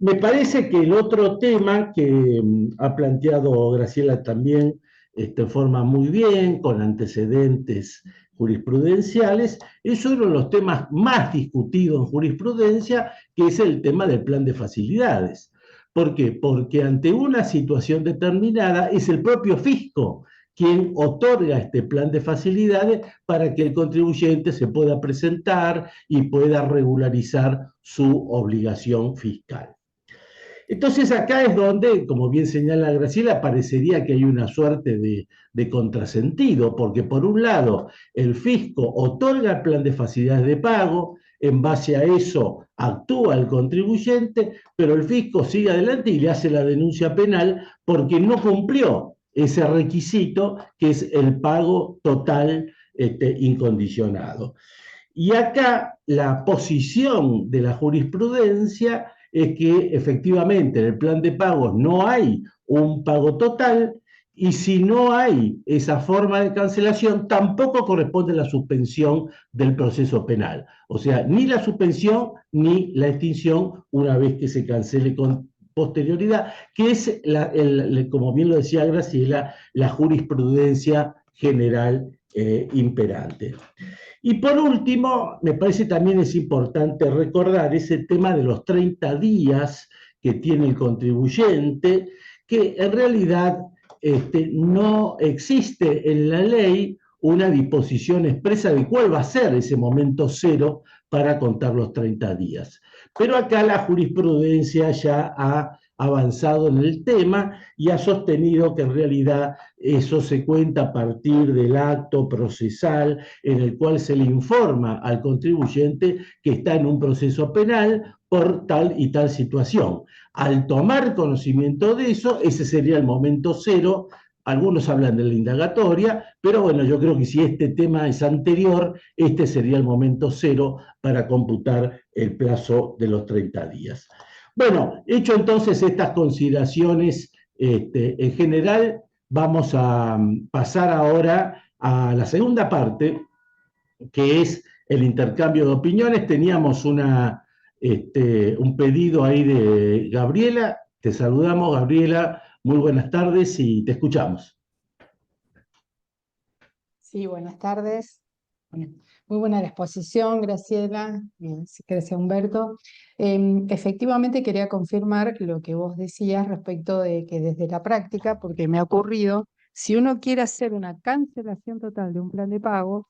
Me parece que el otro tema que ha planteado Graciela también en forma muy bien, con antecedentes jurisprudenciales, es uno de los temas más discutidos en jurisprudencia, que es el tema del plan de facilidades. ¿Por qué? Porque ante una situación determinada es el propio fisco quien otorga este plan de facilidades para que el contribuyente se pueda presentar y pueda regularizar su obligación fiscal. Entonces acá es donde, como bien señala Graciela, parecería que hay una suerte de contrasentido, porque por un lado el fisco otorga el plan de facilidades de pago, en base a eso actúa el contribuyente, pero el fisco sigue adelante y le hace la denuncia penal porque no cumplió ese requisito que es el pago total incondicionado. Y acá la posición de la jurisprudencia es que efectivamente en el plan de pagos no hay un pago total y si no hay esa forma de cancelación, tampoco corresponde la suspensión del proceso penal. O sea, ni la suspensión ni la extinción una vez que se cancele con posterioridad, que es, como bien lo decía Graciela, la jurisprudencia general imperante. Y por último, me parece también es importante recordar ese tema de los 30 días que tiene el contribuyente, que en realidad no existe en la ley una disposición expresa de cuál va a ser ese momento cero para contar los 30 días. Pero acá la jurisprudencia ya ha avanzado en el tema y ha sostenido que en realidad eso se cuenta a partir del acto procesal en el cual se le informa al contribuyente que está en un proceso penal por tal y tal situación. Al tomar conocimiento de eso, ese sería el momento cero. Algunos hablan de la indagatoria, pero bueno, yo creo que si este tema es anterior, este sería el momento cero para computar el plazo de los 30 días. Bueno, hecho entonces estas consideraciones en general, vamos a pasar ahora a la segunda parte, que es el intercambio de opiniones. Teníamos un pedido ahí de Gabriela. Te saludamos, Gabriela. Muy buenas tardes y te escuchamos. Sí, buenas tardes. Bueno, muy buena la exposición, Graciela, gracias Humberto. Efectivamente quería confirmar lo que vos decías respecto de que desde la práctica, porque me ha ocurrido, si uno quiere hacer una cancelación total de un plan de pago,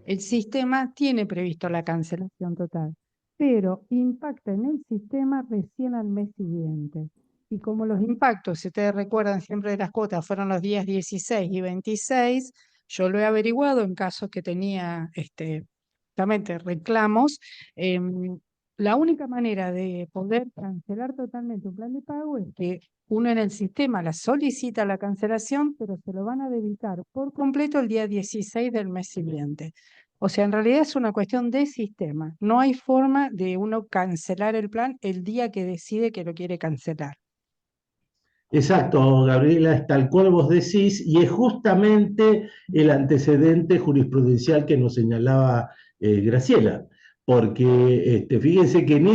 el sistema tiene previsto la cancelación total, pero impacta en el sistema recién al mes siguiente. Y como los impactos, si ustedes recuerdan siempre de las cuotas, fueron los días 16 y 26, yo lo he averiguado en casos que tenía justamente reclamos. La única manera de poder cancelar totalmente un plan de pago es que uno en el sistema la solicita la cancelación, pero se lo van a debitar por completo el día 16 del mes siguiente. O sea, en realidad es una cuestión de sistema. No hay forma de uno cancelar el plan el día que decide que lo quiere cancelar. Exacto, Gabriela, es tal cual vos decís, y es justamente el antecedente jurisprudencial que nos señalaba Graciela, porque fíjense que en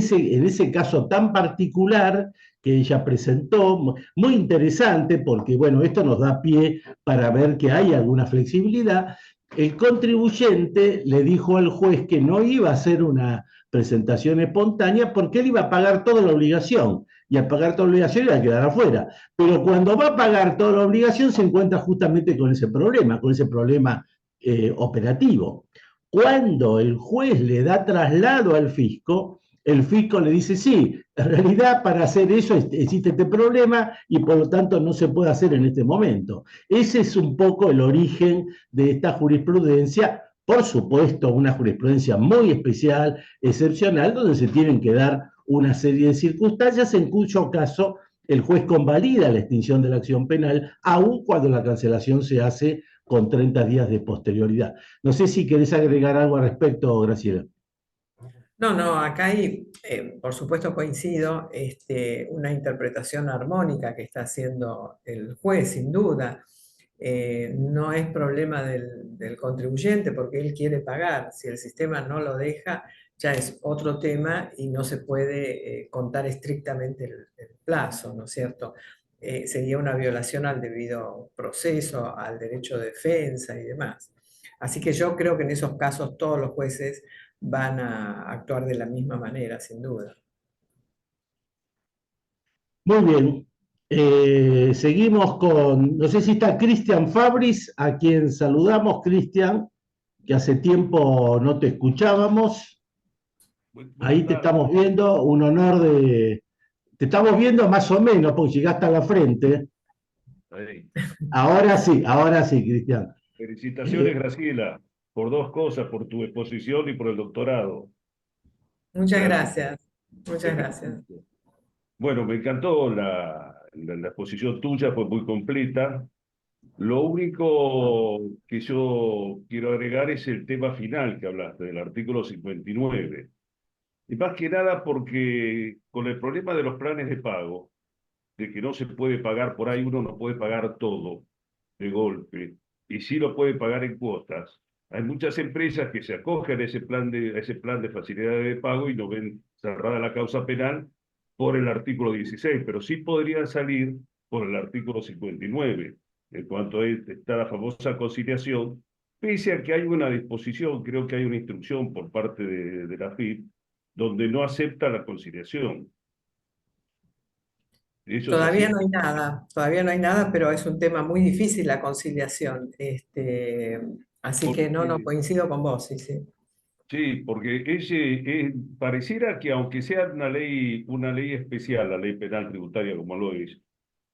ese caso tan particular que ella presentó, muy interesante, porque bueno, esto nos da pie para ver que hay alguna flexibilidad, el contribuyente le dijo al juez que no iba a hacer una presentación espontánea porque él iba a pagar toda la obligación, y al pagar toda la obligación iba a quedar afuera. Pero cuando va a pagar toda la obligación se encuentra justamente con ese problema operativo. Cuando el juez le da traslado al fisco, el fisco le dice, sí, en realidad para hacer eso existe este problema y por lo tanto no se puede hacer en este momento. Ese es un poco el origen de esta jurisprudencia, por supuesto una jurisprudencia muy especial, excepcional, donde se tienen que dar una serie de circunstancias en cuyo caso el juez convalida la extinción de la acción penal, aun cuando la cancelación se hace con 30 días de posterioridad. No sé si querés agregar algo al respecto, Graciela. No, no, acá hay, por supuesto coincido, una interpretación armónica que está haciendo el juez, sin duda. No es problema del contribuyente porque él quiere pagar. Si el sistema no lo deja, ya es otro tema y no se puede contar estrictamente el plazo, ¿no es cierto? Sería una violación al debido proceso, al derecho de defensa y demás. Así que yo creo que en esos casos todos los jueces van a actuar de la misma manera, sin duda. Muy bien. Seguimos con, no sé si está Cristian Fabris, a quien saludamos, Cristian, que hace tiempo no te escuchábamos. Buenas Ahí te tardes. estamos viendo, un honor de... Te estamos viendo más o menos, porque llegaste a la frente. Ahí. Ahora sí, Cristian. Felicitaciones, Graciela, por dos cosas, por tu exposición y por el doctorado. Muchas Gracias. gracias. Muchas gracias. Bueno, me encantó la exposición tuya, fue muy completa. Lo único que yo quiero agregar es el tema final que hablaste, del artículo 59. Y más que nada porque con el problema de los planes de pago, de que no se puede pagar por ahí, uno no puede pagar todo de golpe, y sí lo puede pagar en cuotas. Hay muchas empresas que se acogen a ese plan de facilidades de pago y no ven cerrada la causa penal por el artículo 16, pero sí podrían salir por el artículo 59, en cuanto a está la famosa conciliación, pese a que hay una disposición, creo que hay una instrucción por parte de la FIP, donde no acepta la conciliación. Eso es así. Todavía no hay nada, pero es un tema muy difícil la conciliación. Así que no, no Porque coincido con vos, sí, sí. sí, porque pareciera que aunque sea una ley especial, la ley penal tributaria como lo es,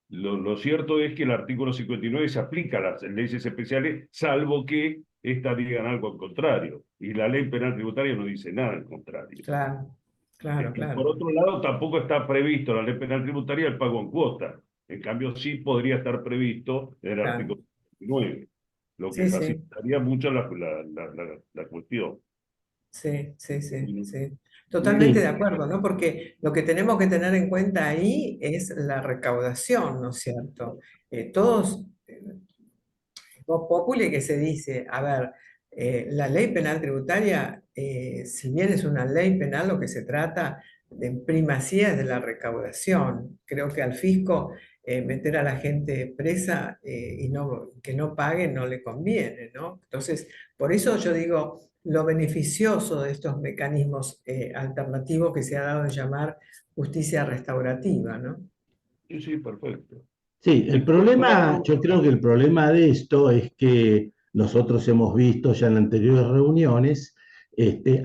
lo cierto es que el artículo 59 se aplica a las leyes especiales, salvo que éstas digan algo al contrario. Y la ley penal tributaria no dice nada al contrario. Claro, claro, Y por claro. otro lado, tampoco está previsto en la ley penal tributaria el pago en cuota. En cambio, sí podría estar previsto en el Claro. artículo 59, lo que Sí, sí, facilitaría mucho la cuestión. sí, sí, sí, Y- sí. Totalmente de Sí, acuerdo, ¿no? Porque lo que tenemos que tener en cuenta ahí es la recaudación, ¿no es cierto? Todos, Vox Populi que se dice, a ver, la ley penal tributaria, si bien es una ley penal, lo que se trata de primacía es de la recaudación. Creo que al fisco meter a la gente presa y que no pague no le conviene, ¿no? Entonces, por eso yo digo, lo beneficioso de estos mecanismos alternativos que se ha dado en llamar justicia restaurativa, ¿no? Sí, perfecto. sí, el Por otro problema, lado, yo creo que el problema de esto es que nosotros hemos visto ya en anteriores reuniones,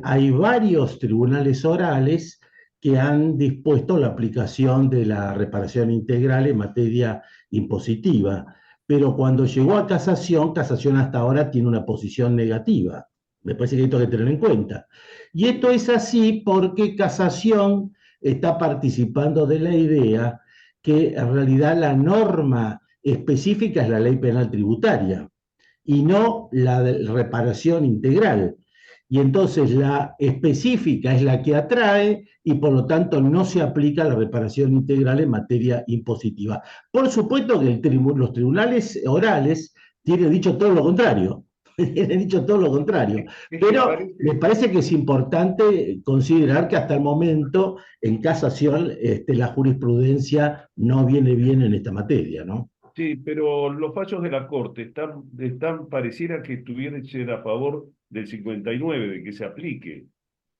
hay varios tribunales orales que han dispuesto la aplicación de la reparación integral en materia impositiva. Pero cuando llegó a casación, casación hasta ahora tiene una posición negativa. Me parece que esto hay que tener en cuenta. Y esto es así porque casación está participando de la idea que en realidad la norma específica es la ley penal tributaria y no la de reparación integral. Y entonces la específica es la que atrae y por lo tanto no se aplica la reparación integral en materia impositiva. Por supuesto que los tribunales orales tienen dicho todo lo contrario, tienen dicho todo lo contrario, pero me parece que es importante considerar que hasta el momento en casación la jurisprudencia no viene bien en esta materia, ¿no? Sí, pero los fallos de la Corte pareciera que estuviesen a favor del 59, de que se aplique,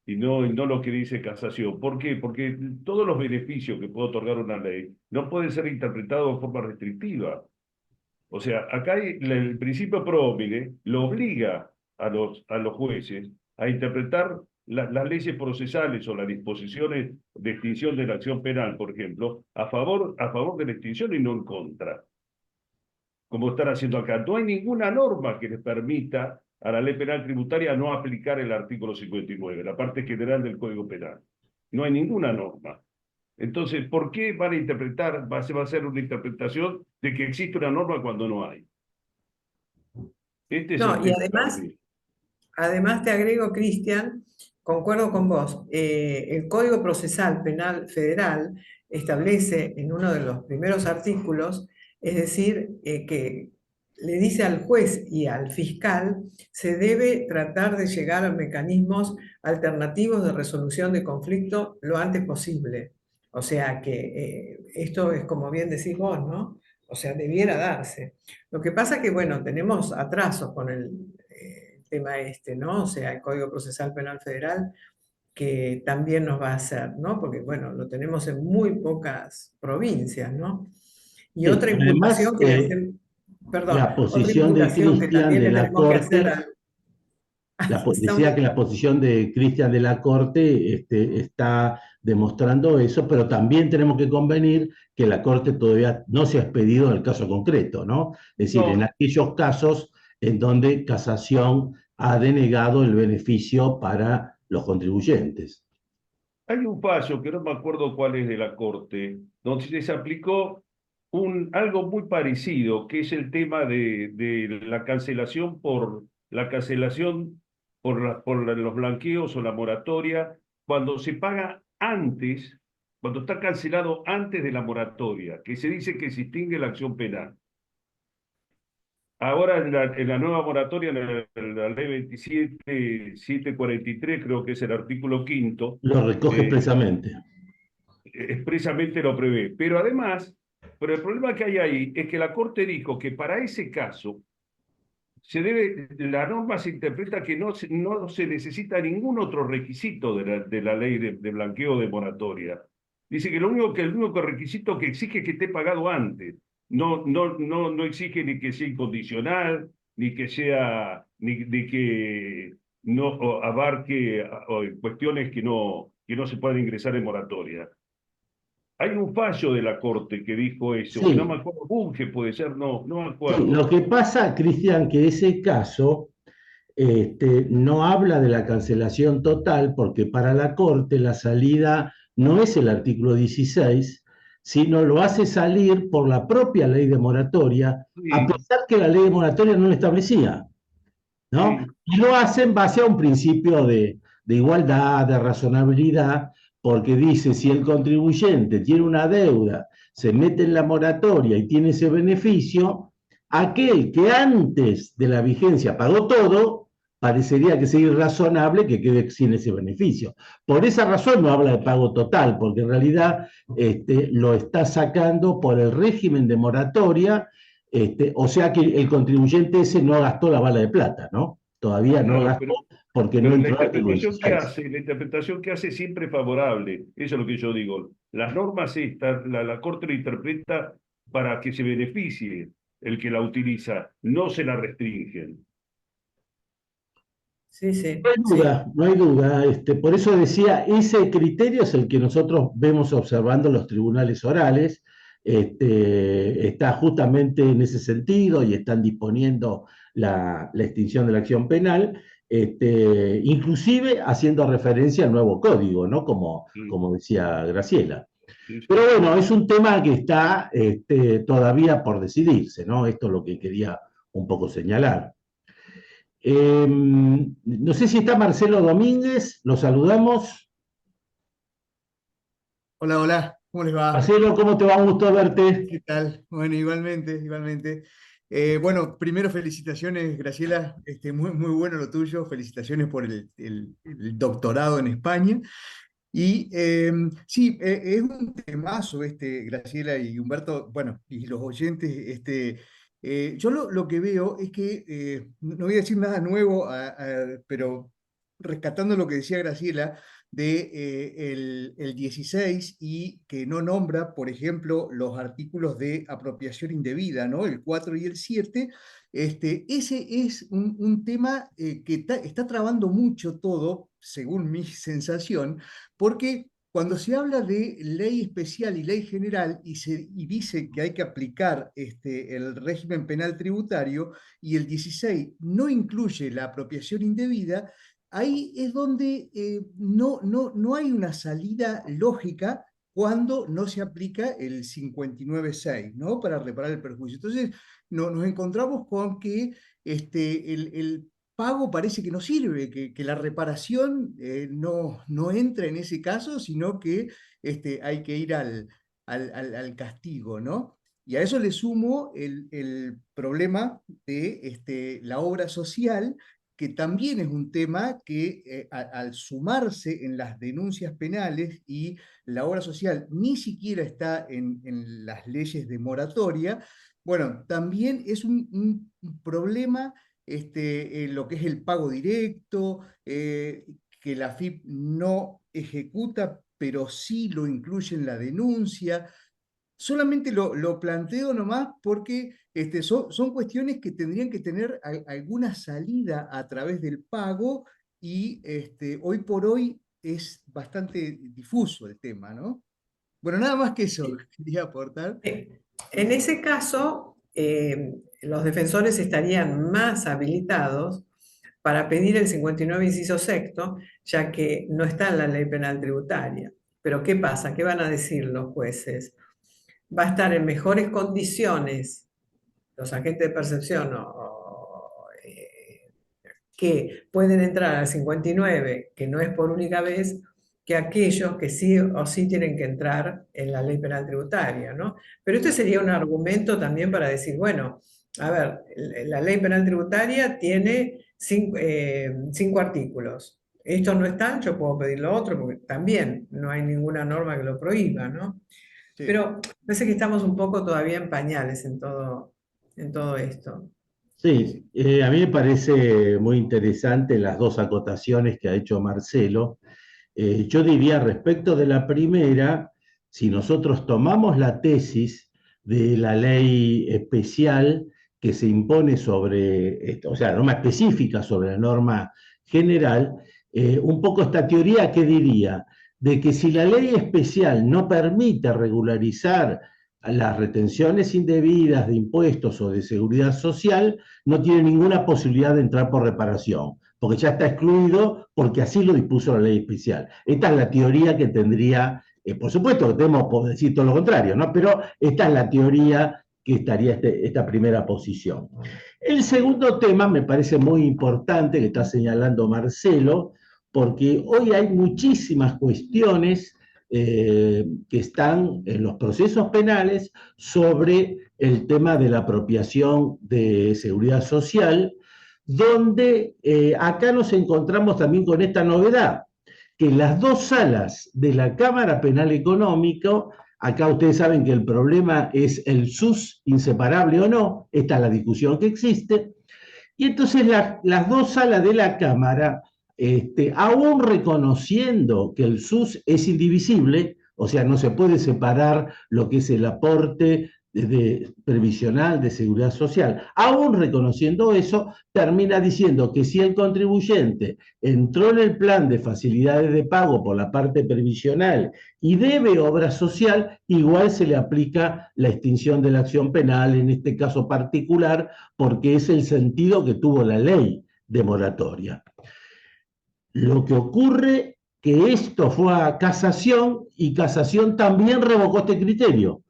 y no lo que dice casación. ¿Por qué? Porque todos los beneficios que puede otorgar una ley no pueden ser interpretados de forma restrictiva. O sea, acá el principio pro homine lo obliga a los jueces a interpretar las leyes procesales o las disposiciones de extinción de la acción penal, por ejemplo, a favor de la extinción y no en contra, como están haciendo acá. No hay ninguna norma que les permita a la ley penal tributaria no aplicar el artículo 59, la parte general del Código Penal. No hay ninguna norma. Entonces, ¿por qué van a interpretar, va a ser una interpretación de que existe una norma cuando no hay? Este es el No, y tema para mí. además te agrego, Cristian, concuerdo con vos, el Código Procesal Penal Federal establece en uno de los primeros artículos, es decir, que le dice al juez y al fiscal, se debe tratar de llegar a mecanismos alternativos de resolución de conflicto lo antes posible. O sea que esto es como bien decís vos, ¿no? O sea, debiera darse. Lo que pasa que, bueno, tenemos atrasos con el tema este, ¿no? O sea, el Código Procesal Penal Federal, que también nos va a hacer, ¿no? Porque, bueno, lo tenemos en muy pocas provincias, ¿no? Y Sí, otra además, imputación que le hacemos, perdón, la otra posición de imputación que Cristian también de le la tenemos que hacer Corte, una- decía que la posición de Cristian de la Corte está demostrando eso, pero también tenemos que convenir que la Corte todavía no se ha expedido en el caso concreto, ¿no? Es decir, en No, aquellos casos en donde casación ha denegado el beneficio para los contribuyentes. hay un fallo que no me acuerdo cuál es de la Corte, donde se aplicó algo muy parecido, que es el tema de la cancelación por los blanqueos o la moratoria, cuando se paga antes, cuando está cancelado antes de la moratoria, que se dice que se extingue la acción penal. Ahora en la nueva moratoria, en la ley 27.743, creo que es el artículo quinto, Lo recoge eh, expresamente. expresamente lo prevé. Pero además, pero el problema que hay ahí es que la Corte dijo que para ese caso la norma se interpreta que no se necesita ningún otro requisito de la ley de blanqueo de moratoria. Dice que el único requisito que exige es que esté pagado antes. No exige ni que sea incondicional, ni que sea, ni que no abarque cuestiones que no se pueden ingresar en moratoria. Hay un fallo de la Corte que dijo eso, que no me Sí, acuerdo, Bunge puede ser, no me sí, lo acuerdo. que pasa, Cristian, que ese caso no habla de la cancelación total, porque para la Corte la salida no es el artículo 16, sino lo hace salir por la propia ley de moratoria, a Sí, pesar que la ley de moratoria no lo establecía, ¿no? sí. Y lo hace en base a un principio de igualdad, de razonabilidad, porque dice, si el contribuyente tiene una deuda, se mete en la moratoria y tiene ese beneficio, aquel que antes de la vigencia pagó todo, parecería que sería irrazonable que quede sin ese beneficio. Por esa razón no habla de pago total, porque en realidad lo está sacando por el régimen de moratoria, o sea que el contribuyente ese no gastó la bala de plata, ¿no? Todavía no Claro, gastó porque no pero entró el artículo 16. la interpretación que hace siempre es favorable. Eso es lo que yo digo. Las normas estas, la Corte lo interpreta para que se beneficie el que la utiliza, no se la restringen. Sí, sí, No hay sí. duda, no hay duda. Por eso decía, ese criterio es el que nosotros vemos observando los tribunales orales. Está justamente en ese sentido y están disponiendo la extinción de la acción penal, inclusive haciendo referencia al nuevo código, ¿no? Sí, Como decía Graciela. sí, Pero sí. bueno, es un tema que está todavía por decidirse, ¿no? Esto es lo que quería un poco señalar. No sé si está Marcelo Domínguez, lo saludamos. Hola, hola, ¿cómo les va? Marcelo, ¿cómo te va? Un gusto verte. ¿Qué tal? Bueno, igualmente, igualmente. Bueno, primero felicitaciones, Graciela, muy, muy bueno lo tuyo, felicitaciones por el doctorado en España. Y sí, es un temazo Graciela y Humberto, bueno, y los oyentes, yo lo que veo es que, no voy a decir nada nuevo, pero rescatando lo que decía Graciela de el 16 y que no nombra, por ejemplo, los artículos de apropiación indebida, ¿no? El 4 y el 7, ese es un tema que está trabando mucho todo, según mi sensación, porque cuando se habla de ley especial y ley general y dice que hay que aplicar el régimen penal tributario y el 16 no incluye la apropiación indebida, ahí es donde no hay una salida lógica cuando no se aplica el 59.6, ¿no? Para reparar el perjuicio. Entonces, nos encontramos con que el pago parece que no sirve, que la reparación no entra en ese caso, sino que hay que ir al castigo, ¿no? Y a eso le sumo el problema de la obra social, que también es un tema que al sumarse en las denuncias penales y la obra social ni siquiera está en las leyes de moratoria, bueno, también es un problema lo que es el pago directo, que la AFIP no ejecuta, pero sí lo incluye en la denuncia. Solamente lo planteo nomás porque son cuestiones que tendrían que tener alguna salida a través del pago y hoy por hoy es bastante difuso el tema, ¿no? Bueno, nada más que eso quería aportar. En ese caso, los defensores estarían más habilitados para pedir el 59 inciso sexto, ya que no está en la ley penal tributaria. Pero ¿qué pasa? ¿Qué van a decir los jueces? Va a estar en mejores condiciones los agentes de percepción que pueden entrar al 59, que no es por única vez, que aquellos que sí o sí tienen que entrar en la ley penal tributaria, ¿no? Pero este sería un argumento también para decir, bueno, a ver, la ley penal tributaria tiene 5 artículos. Estos no están, yo puedo pedir lo otro, porque también no hay ninguna norma que lo prohíba, ¿no? Sí. Pero parece que estamos un poco todavía en pañales en todo esto. Sí, a mí me parece muy interesante las dos acotaciones que ha hecho Marcelo. Yo diría respecto de la primera, si nosotros tomamos la tesis de la ley especial que se impone sobre, o sea, norma específica sobre la norma general, un poco esta teoría que diría de que si la ley especial no permite regularizar las retenciones indebidas de impuestos o de seguridad social, no tiene ninguna posibilidad de entrar por reparación, porque ya está excluido porque así lo dispuso la ley especial. Esta es la teoría que tendría, por supuesto que tenemos por decir todo lo contrario, ¿no? Pero esta es la teoría que estaría esta primera posición. El segundo tema me parece muy importante que está señalando Marcelo, porque hoy hay muchísimas cuestiones que están en los procesos penales sobre el tema de la apropiación de seguridad social, donde acá nos encontramos también con esta novedad, que las dos salas de la Cámara Penal Económico, acá ustedes saben que el problema es el sus inseparable o no, esta es la discusión que existe, y entonces las dos salas de la Cámara, aún reconociendo que el SUS es indivisible, o sea, no se puede separar lo que es el aporte previsional de seguridad social. Aún reconociendo eso, termina diciendo que si el contribuyente entró en el plan de facilidades de pago por la parte previsional y debe obra social, igual se le aplica la extinción de la acción penal en este caso particular, porque es el sentido que tuvo la ley de moratoria. Lo que ocurre que esto fue a casación y casación también revocó este criterio.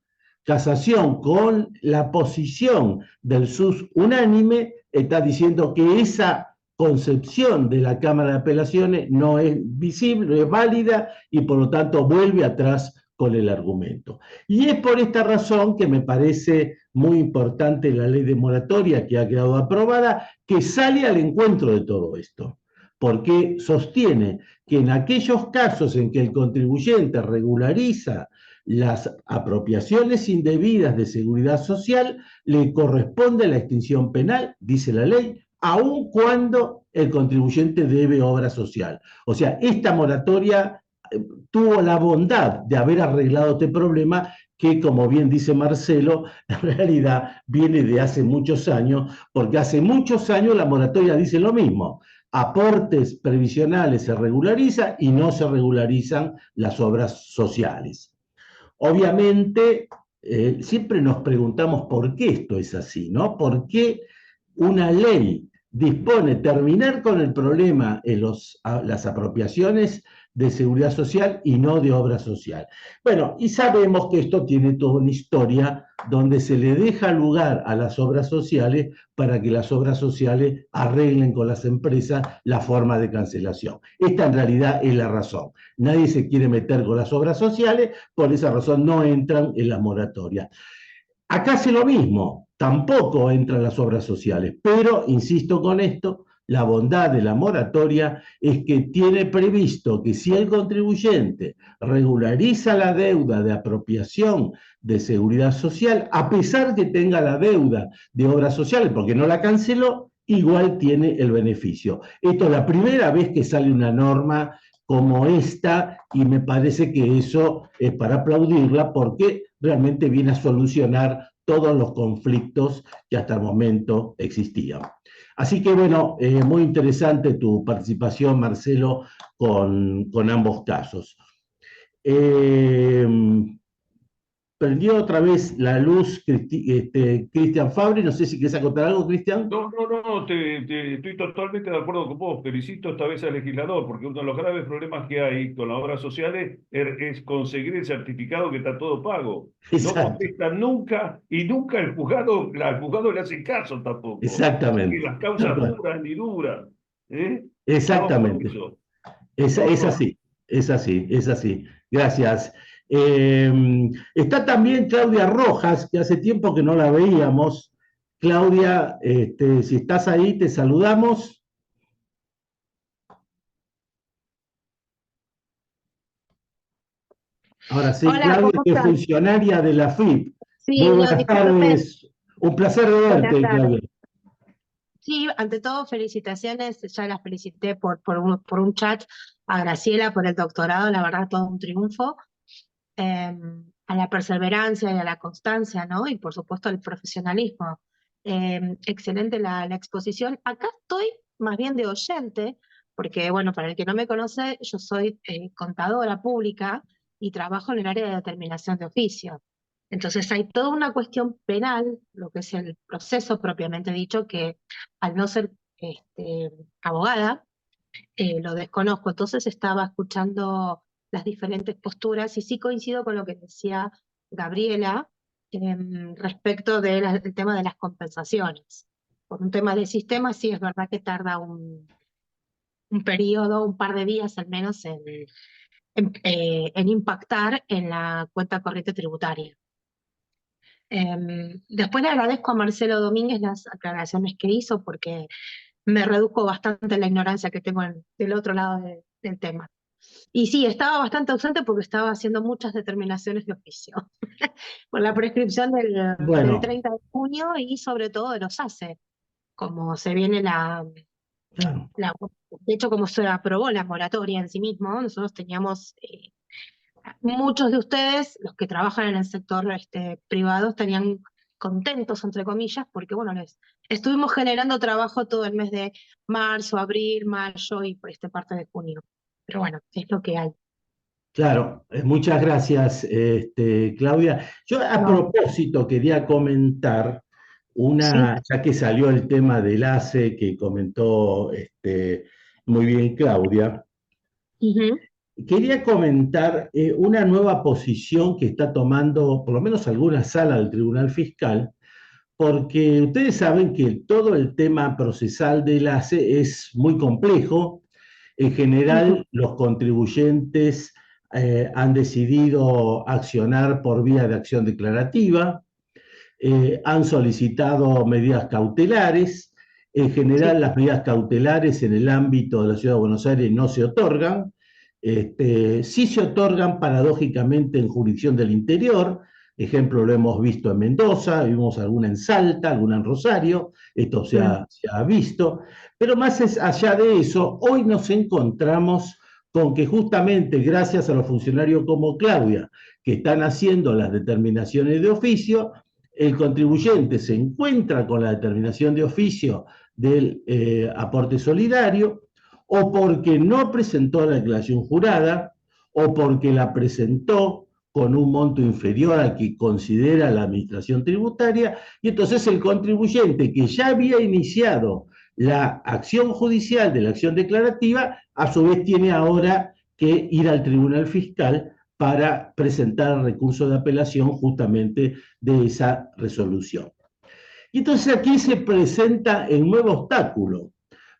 Casación, con la posición del SUS unánime, está diciendo que esa concepción de la Cámara de Apelaciones no es visible, no es válida y por lo tanto vuelve atrás con el argumento. Y es por esta razón que me parece muy importante la ley de moratoria que ha quedado aprobada, que sale al encuentro de todo esto, porque sostiene que en aquellos casos en que el contribuyente regulariza las apropiaciones indebidas de seguridad social, le corresponde la extinción penal, dice la ley, aun cuando el contribuyente debe obra social. O sea, esta moratoria tuvo la bondad de haber arreglado este problema que, como bien dice Marcelo, en realidad viene de hace muchos años, porque hace muchos años la moratoria dice lo mismo: aportes previsionales se regulariza y no se regularizan las obras sociales. Obviamente, siempre nos preguntamos por qué esto es así, ¿no? ¿Por qué una ley dispone terminar con el problema en las apropiaciones de seguridad social y no de obra social? Bueno, y sabemos que esto tiene toda una historia donde se le deja lugar a las obras sociales para que las obras sociales arreglen con las empresas la forma de cancelación. Esta en realidad es la razón. Nadie se quiere meter con las obras sociales, por esa razón no entran en la moratoria. Acá hace lo mismo, tampoco entran las obras sociales, pero insisto con esto, la bondad de la moratoria es que tiene previsto que si el contribuyente regulariza la deuda de apropiación de seguridad social, a pesar que tenga la deuda de obras sociales, porque no la canceló, igual tiene el beneficio. Esto es la primera vez que sale una norma como esta y me parece que eso es para aplaudirla porque realmente viene a solucionar todos los conflictos que hasta el momento existían. Así que bueno, muy interesante tu participación, Marcelo, con ambos casos. Prendió otra vez la luz Cristian Fabri, no sé si quieres acotar algo, Cristian. No, estoy totalmente de acuerdo con vos. Felicito esta vez al legislador, porque uno de los graves problemas que hay con las obras sociales es conseguir el certificado que está todo pago. No Exacto, contestan nunca y nunca el juzgado le hace caso tampoco. Así que exactamente. las causas duran ni duran. ¿Eh? Vamos por Exactamente. eso. Es Vamos. así, es así, es así. Gracias. Está también Claudia Rojas, que hace tiempo que no la veíamos. Claudia, si estás ahí, te saludamos. Ahora sí, Hola, Claudia, ¿cómo que es estás? funcionaria de la FIP. Sí, Muy no, buenas discúlpeme, tardes. Un placer de buenas verte, tardes. Claudia. Sí, ante todo, felicitaciones, ya las felicité por un chat a Graciela por el doctorado, la verdad, todo un triunfo, eh, a la perseverancia y a la constancia, ¿no? Y por supuesto al profesionalismo. Excelente la exposición. Acá estoy más bien de oyente, porque, bueno, para el que no me conoce, yo soy contadora pública y trabajo en el área de determinación de oficio. Entonces hay toda una cuestión penal, lo que es el proceso propiamente dicho, que al no ser abogada, lo desconozco. Entonces estaba escuchando las diferentes posturas y sí coincido con lo que decía Gabriela respecto del tema de las compensaciones. Por un tema de sistema, sí es verdad que tarda un periodo, un par de días al menos en impactar en la cuenta corriente tributaria. Después le agradezco a Marcelo Domínguez las aclaraciones que hizo porque me redujo bastante la ignorancia que tengo del otro lado del tema. Y sí, estaba bastante ausente porque estaba haciendo muchas determinaciones de oficio, por la prescripción del Bueno, 30 de junio y sobre todo de los ACE, como se viene claro. de hecho como se aprobó la moratoria en sí mismo, nosotros teníamos muchos de ustedes, los que trabajan en el sector privado, estarían contentos, entre comillas, porque bueno, les estuvimos generando trabajo todo el mes de marzo, abril, mayo y por esta parte de junio. Pero bueno, es lo que hay. Claro, muchas gracias, Claudia. Yo a No. propósito quería comentar Sí. ya que salió el tema del ACE que comentó muy bien Claudia, Ujú. quería comentar una nueva posición que está tomando por lo menos alguna sala del Tribunal Fiscal, porque ustedes saben que todo el tema procesal del ACE es muy complejo. En Ujú. general, los contribuyentes han decidido accionar por vía de acción declarativa, han solicitado medidas cautelares. En Sí. general, las medidas cautelares en el ámbito de la Ciudad de Buenos Aires no se otorgan. Sí se otorgan paradójicamente en jurisdicción del interior. Ejemplo, lo hemos visto en Mendoza, vimos alguna en Salta, alguna en Rosario, esto Mm. se ha visto. Pero más allá de eso, hoy nos encontramos con que justamente gracias a los funcionarios como Claudia, que están haciendo las determinaciones de oficio, el contribuyente se encuentra con la determinación de oficio del aporte solidario, o porque no presentó la declaración jurada, o porque la presentó con un monto inferior al que considera la administración tributaria, y entonces el contribuyente que ya había iniciado la acción judicial de la acción declarativa, a su vez tiene ahora que ir al Tribunal Fiscal para presentar recurso de apelación justamente de esa resolución. Y entonces aquí se presenta el nuevo obstáculo,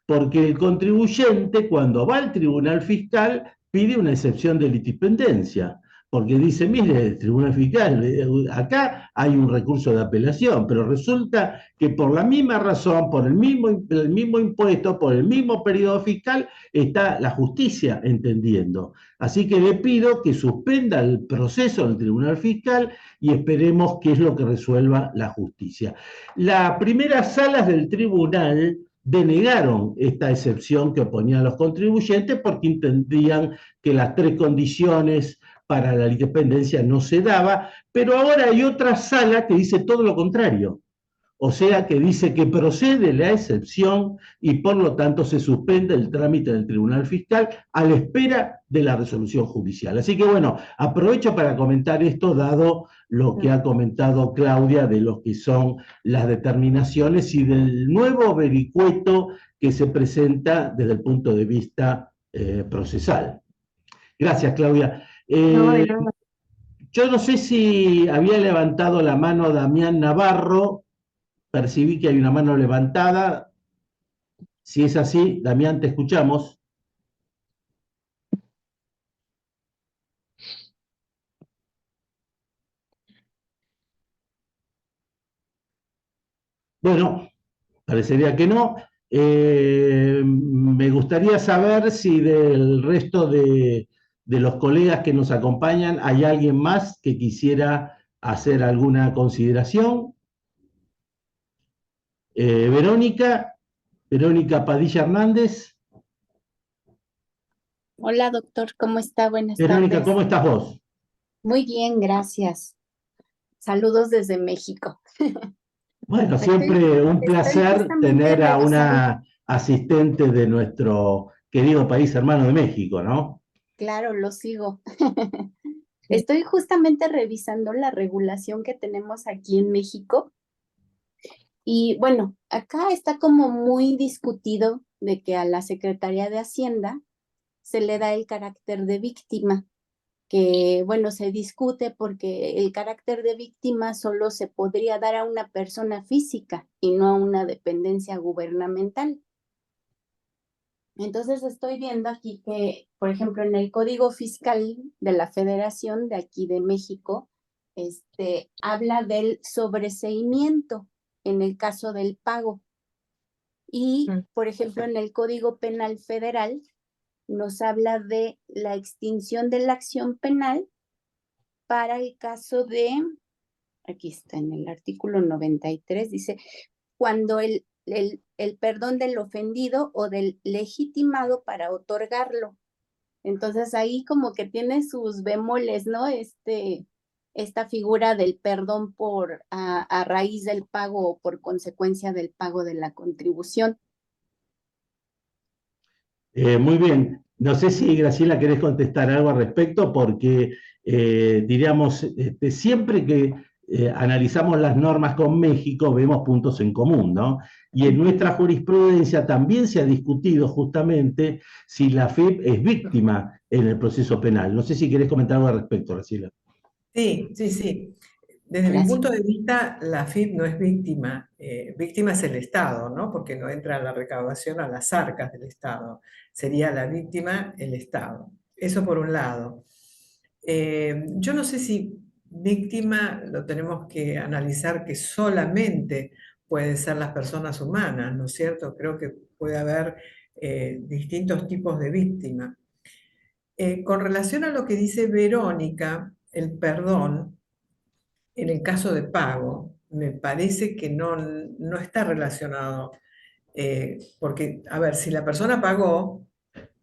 porque el contribuyente cuando va al tribunal fiscal pide una excepción de litipendencia, porque dice, mire, el tribunal fiscal, acá hay un recurso de apelación, pero resulta que por la misma razón, por el mismo impuesto, por el mismo periodo fiscal, está la justicia entendiendo. Así que le pido que suspenda el proceso del tribunal fiscal y esperemos qué es lo que resuelva la justicia. Las primeras salas del tribunal denegaron esta excepción que oponían los contribuyentes porque entendían que las tres condiciones para la independencia no se daba, pero ahora hay otra sala que dice todo lo contrario. O sea que dice que procede la excepción y por lo tanto se suspende el trámite del Tribunal Fiscal a la espera de la resolución judicial. Así que bueno, aprovecho para comentar esto dado lo que ha comentado Claudia de lo que son las determinaciones y del nuevo vericueto que se presenta desde el punto de vista procesal. Gracias, Claudia. No, de nada. Yo no sé si había levantado la mano Damián Navarro. Percibí que hay una mano levantada. Si es así, Damián, te escuchamos. Bueno, parecería que no. Me gustaría saber si del resto de los colegas que nos acompañan hay alguien más que quisiera hacer alguna consideración. Verónica, Verónica Padilla Hernández. Hola, doctor, ¿cómo está? Buenas Verónica, tardes. ¿cómo estás vos? Muy bien, gracias. Saludos desde México. Bueno, Estoy, siempre un estoy placer justamente tener a revisando, una asistente de nuestro querido país hermano de México, ¿no? claro, lo sigo. Sí. Estoy justamente revisando la regulación que tenemos aquí en México y bueno, acá está como muy discutido de que a la Secretaría de Hacienda se le da el carácter de víctima, que bueno, se discute porque el carácter de víctima solo se podría dar a una persona física y no a una dependencia gubernamental. Entonces estoy viendo aquí que, por ejemplo, en el Código Fiscal de la Federación de aquí de México, habla del sobreseimiento en el caso del pago. Y, Mm. por ejemplo, en el Código Penal Federal nos habla de la extinción de la acción penal para el caso de, aquí está en el artículo 93, dice, cuando el perdón del ofendido o del legitimado para otorgarlo. Entonces ahí como que tiene sus bemoles, ¿no? Esta figura del perdón a raíz del pago o por consecuencia del pago de la contribución. Muy bien. No sé si, Graciela, querés contestar algo al respecto, porque diríamos, siempre que analizamos las normas con México, vemos puntos en común, ¿no? Y en nuestra jurisprudencia también se ha discutido justamente si la FIP es víctima en el proceso penal. No sé si querés comentar algo al respecto, Graciela. Sí, sí, sí. Desde mi Gracias. punto de vista, la AFIP no es víctima. Víctima es el Estado, ¿no? Porque no entra la recaudación a las arcas del Estado. Sería la víctima el Estado. Eso por un lado. Yo no sé si víctima lo tenemos que analizar que solamente pueden ser las personas humanas, ¿no es cierto? Creo que puede haber distintos tipos de víctima. Con relación a lo que dice Verónica, el perdón, en el caso de pago, me parece que no está relacionado, porque, a ver, si la persona pagó,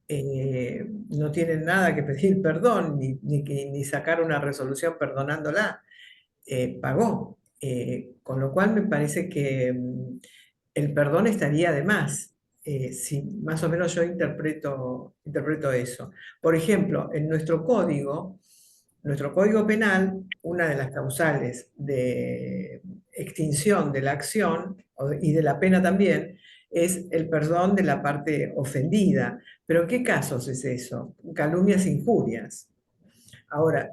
no tiene nada que pedir perdón, ni sacar una resolución perdonándola, pagó. Con lo cual me parece que el perdón estaría de más. Si más o menos yo interpreto eso. Por ejemplo, en nuestro código penal, una de las causales de extinción de la acción y de la pena también es el perdón de la parte ofendida. ¿Pero qué casos es eso? Calumnias e injurias. Ahora,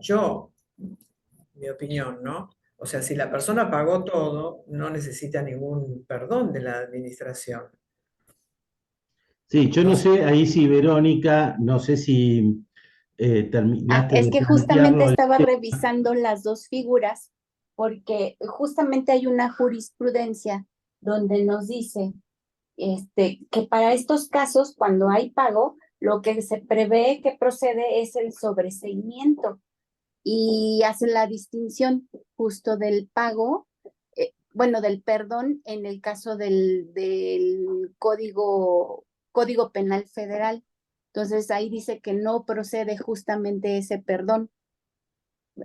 mi opinión, ¿no? O sea, si la persona pagó todo, no necesita ningún perdón de la administración. Sí, yo No no sé. sé, ahí sí, Verónica, no sé si terminaste Es de que justamente plantearlo. estaba revisando las dos figuras porque justamente hay una jurisprudencia donde nos dice que para estos casos, cuando hay pago, lo que se prevé que procede es el sobreseimiento y hace la distinción justo del pago, bueno, del perdón en el caso del Código Penal Federal. Entonces ahí dice que no procede justamente ese perdón.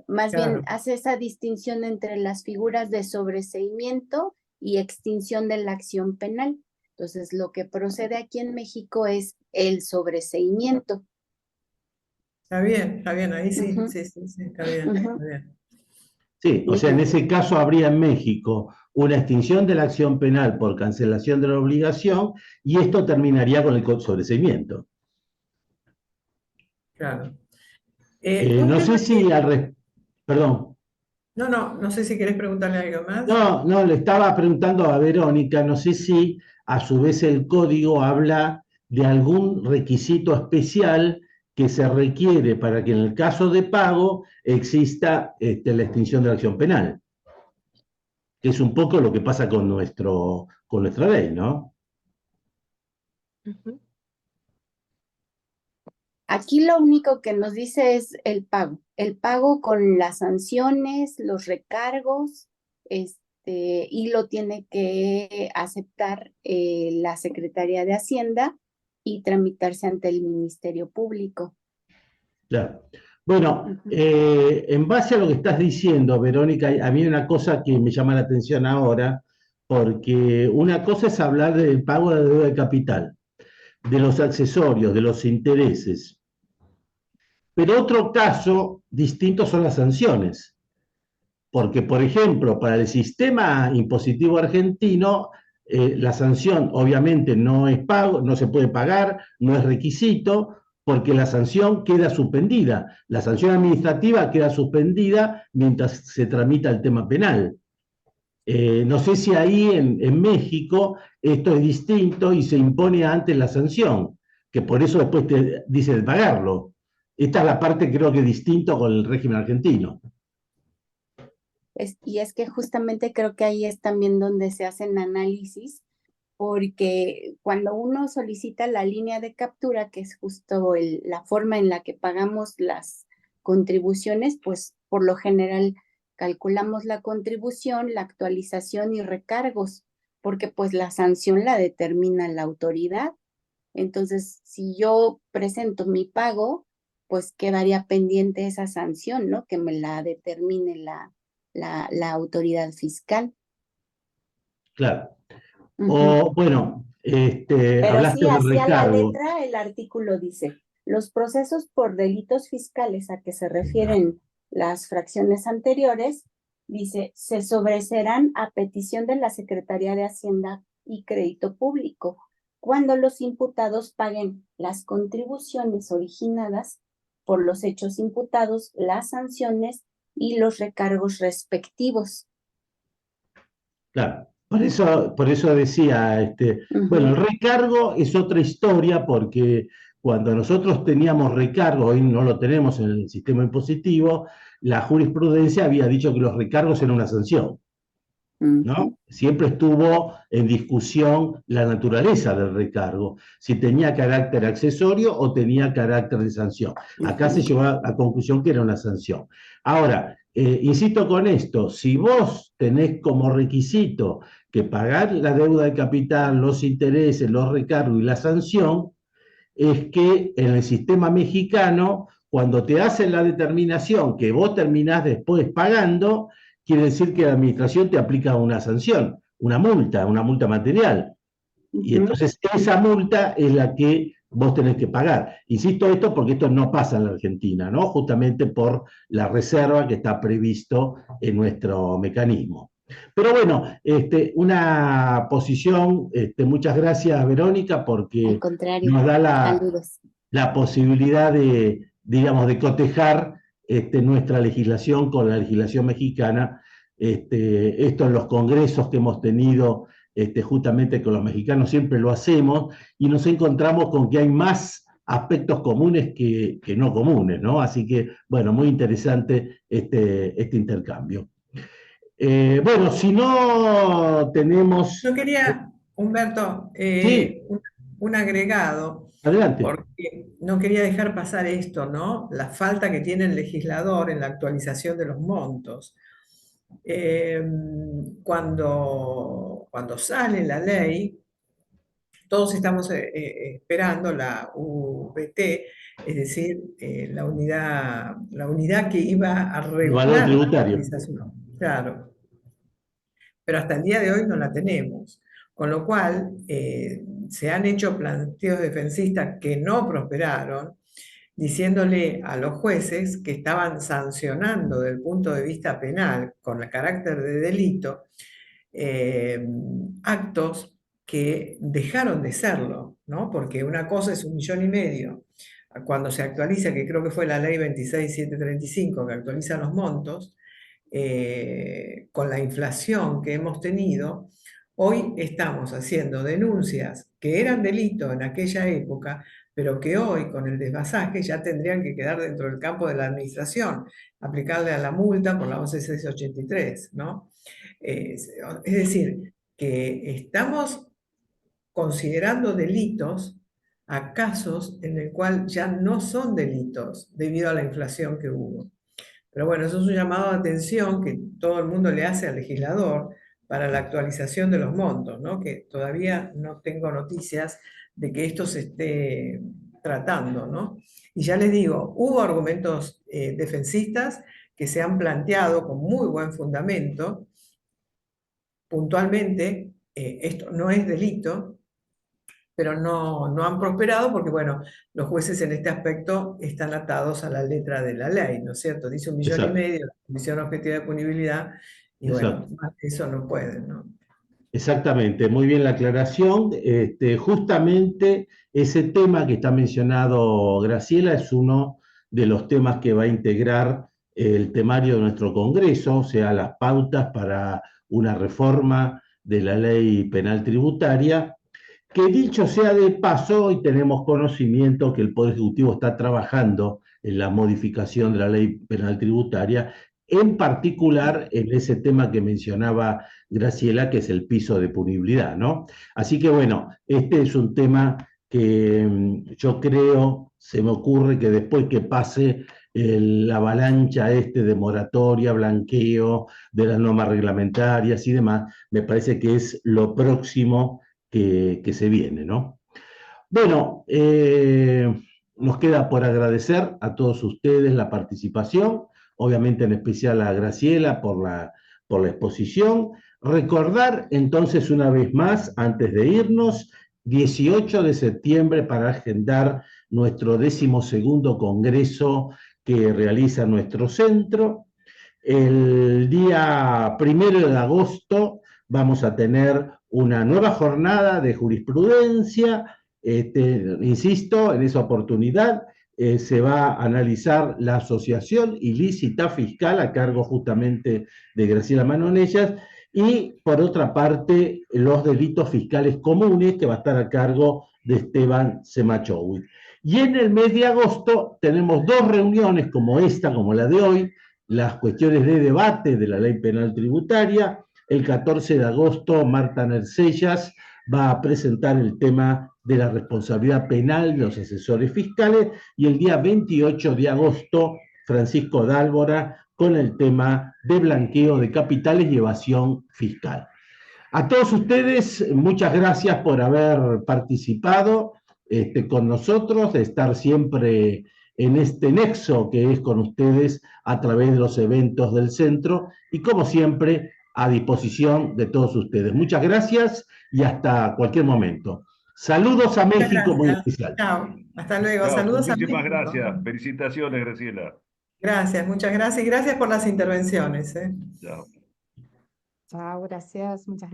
Más bien Claro, hace esa distinción entre las figuras de sobreseimiento y extinción de la acción penal. Entonces, lo que procede aquí en México es el sobreseimiento. está bien, ahí sí, Ujú, sí, sí, sí, está bien, ujú. está bien. Sí, o Sí, sea, en ese caso habría en México una extinción de la acción penal por cancelación de la obligación y esto terminaría con el sobreseimiento. Claro. Un No sé tema si que, perdón, no sé si querés preguntarle algo más. no, le estaba preguntando a Verónica, no sé si a su vez el código habla de algún requisito especial que se requiere para que en el caso de pago exista la extinción de la acción penal, que es un poco lo que pasa con nuestra ley, ¿no? Ujú. Aquí lo único que nos dice es el pago con las sanciones, los recargos, y lo tiene que aceptar la Secretaría de Hacienda y tramitarse ante el Ministerio Público. Claro. Bueno, Ujú. en base a lo que estás diciendo, Verónica, a mí hay una cosa que me llama la atención ahora, porque una cosa es hablar del pago de deuda de capital, de los accesorios, de los intereses, pero otro caso distinto son las sanciones, porque, por ejemplo, para el sistema impositivo argentino, la sanción obviamente no es pago, no se puede pagar, no es requisito, porque la sanción queda suspendida. La sanción administrativa queda suspendida mientras se tramita el tema penal. No sé si ahí en México esto es distinto y se impone antes la sanción, que por eso después te dice de pagarlo. Esta es la parte creo que distinto con el régimen argentino. Y es que justamente creo que ahí es también donde se hacen análisis, porque cuando uno solicita la línea de captura, que es justo la forma en la que pagamos las contribuciones, pues por lo general calculamos la contribución, la actualización y recargos, porque pues la sanción la determina la autoridad. Entonces, si yo presento mi pago, pues quedaría pendiente esa sanción, ¿no? Que me la determine la autoridad fiscal. Claro. Ujú. O, bueno, Pero hablaste sí, del hacia la recargo. letra, el artículo dice, los procesos por delitos fiscales a que se refieren las fracciones anteriores, dice, se sobreseerán a petición de la Secretaría de Hacienda y Crédito Público, cuando los imputados paguen las contribuciones originadas por los hechos imputados, las sanciones y los recargos respectivos. Claro, por eso decía, bueno, el Ujú. recargo es otra historia porque cuando nosotros teníamos recargo, hoy no lo tenemos en el sistema impositivo, la jurisprudencia había dicho que los recargos eran una sanción, ¿no? Ujú. Siempre estuvo en discusión la naturaleza del recargo, si tenía carácter accesorio o tenía carácter de sanción. Acá se Ujú. llegó a la conclusión que era una sanción. Ahora, insisto con esto, si vos tenés como requisito que pagar la deuda de capital, los intereses, los recargos y la sanción, es que en el sistema mexicano, cuando te hacen la determinación que vos terminás después pagando, quiere decir que la administración te aplica una sanción, una multa material. Y Ujú. entonces esa multa es la que vos tenés que pagar. Insisto esto porque esto no pasa en la Argentina, ¿no? Justamente por la reserva que está previsto en nuestro mecanismo. Pero bueno, una posición, muchas gracias Verónica, Al porque contrario, nos da saludos. la posibilidad de, digamos, de cotejar nuestra legislación con la legislación mexicana. Esto en los congresos que hemos tenido justamente con los mexicanos siempre lo hacemos y nos encontramos con que hay más aspectos comunes que no comunes, ¿no? Así que, bueno, muy interesante este intercambio. Bueno, si no tenemos... Yo quería, Humberto, Sí, un agregado, adelante. porque no quería dejar pasar esto, ¿no? La falta que tiene el legislador en la actualización de los montos. Eh, cuando sale la ley, todos estamos esperando la UBT, es decir, la unidad que iba a El valor regular la tributario. actualización. Claro, pero hasta el día de hoy no la tenemos. Con lo cual, se han hecho planteos defensistas que no prosperaron, diciéndole a los jueces que estaban sancionando desde el punto de vista penal, con el carácter de delito, eh, actos que dejaron de serlo, ¿no? Porque una cosa es 1,5 millones, cuando se actualiza, que creo que fue la ley 26735 que actualiza los montos, con la inflación que hemos tenido, hoy estamos haciendo denuncias que eran delito en aquella época, pero que hoy con el desvasaje ya tendrían que quedar dentro del campo de la administración, aplicarle a la multa por la 11683, ¿no? Es decir, que estamos considerando delitos a casos en el cual ya no son delitos debido a la inflación que hubo. Pero bueno, eso es un llamado de atención que todo el mundo le hace al legislador para la actualización de los montos, ¿no? Que todavía no tengo noticias de que esto se esté tratando, ¿no? Y ya les digo, hubo argumentos defensistas que se han planteado con muy buen fundamento. Puntualmente, esto no es delito, pero no han prosperado porque, bueno, los jueces en este aspecto están atados a la letra de la ley, ¿no es cierto? Dice 1,5 millones, Exacto, la Comisión Objetiva de Punibilidad, y bueno, exacto. más que eso no pueden, ¿no? Exactamente, muy bien la aclaración. Justamente ese tema que está mencionado Graciela es uno de los temas que va a integrar el temario de nuestro Congreso, o sea, las pautas para una reforma de la ley penal tributaria, que dicho sea de paso, hoy tenemos conocimiento que el Poder Ejecutivo está trabajando en la modificación de la ley penal tributaria, en particular en ese tema que mencionaba Graciela, que es el piso de punibilidad, ¿no? Así que bueno, este es un tema que yo creo, se me ocurre que después que pase la avalancha de moratoria, blanqueo, de las normas reglamentarias y demás, me parece que es lo próximo que se viene, ¿no? Bueno, nos queda por agradecer a todos ustedes la participación, obviamente en especial a Graciela por la exposición. Recordar entonces una vez más, antes de irnos, 18 de septiembre para agendar nuestro 12º congreso que realiza nuestro centro. El día 1 de agosto vamos a tener una nueva jornada de jurisprudencia. Insisto, en esa oportunidad se va a analizar la asociación ilícita fiscal a cargo justamente de Graciela Manonellas y, por otra parte, los delitos fiscales comunes que va a estar a cargo de Esteban Semachowicz. Y en el mes de agosto tenemos 2 reuniones como esta, como la de hoy, las cuestiones de debate de la ley penal tributaria. El 14 de agosto, Marta Nercellas va a presentar el tema de la responsabilidad penal de los asesores fiscales y el día 28 de agosto, Francisco Dálvora con el tema de blanqueo de capitales y evasión fiscal. A todos ustedes, muchas gracias por haber participado con nosotros, de estar siempre en este nexo que es con ustedes a través de los eventos del centro y como siempre a disposición de todos ustedes. Muchas gracias y hasta cualquier momento. Saludos a México muy especial. Chao, hasta luego. Chao, Saludos a muchísimas México. gracias. Felicitaciones, Graciela. Gracias, muchas gracias y gracias por las intervenciones. Chao. Chao, gracias. Muchas gracias.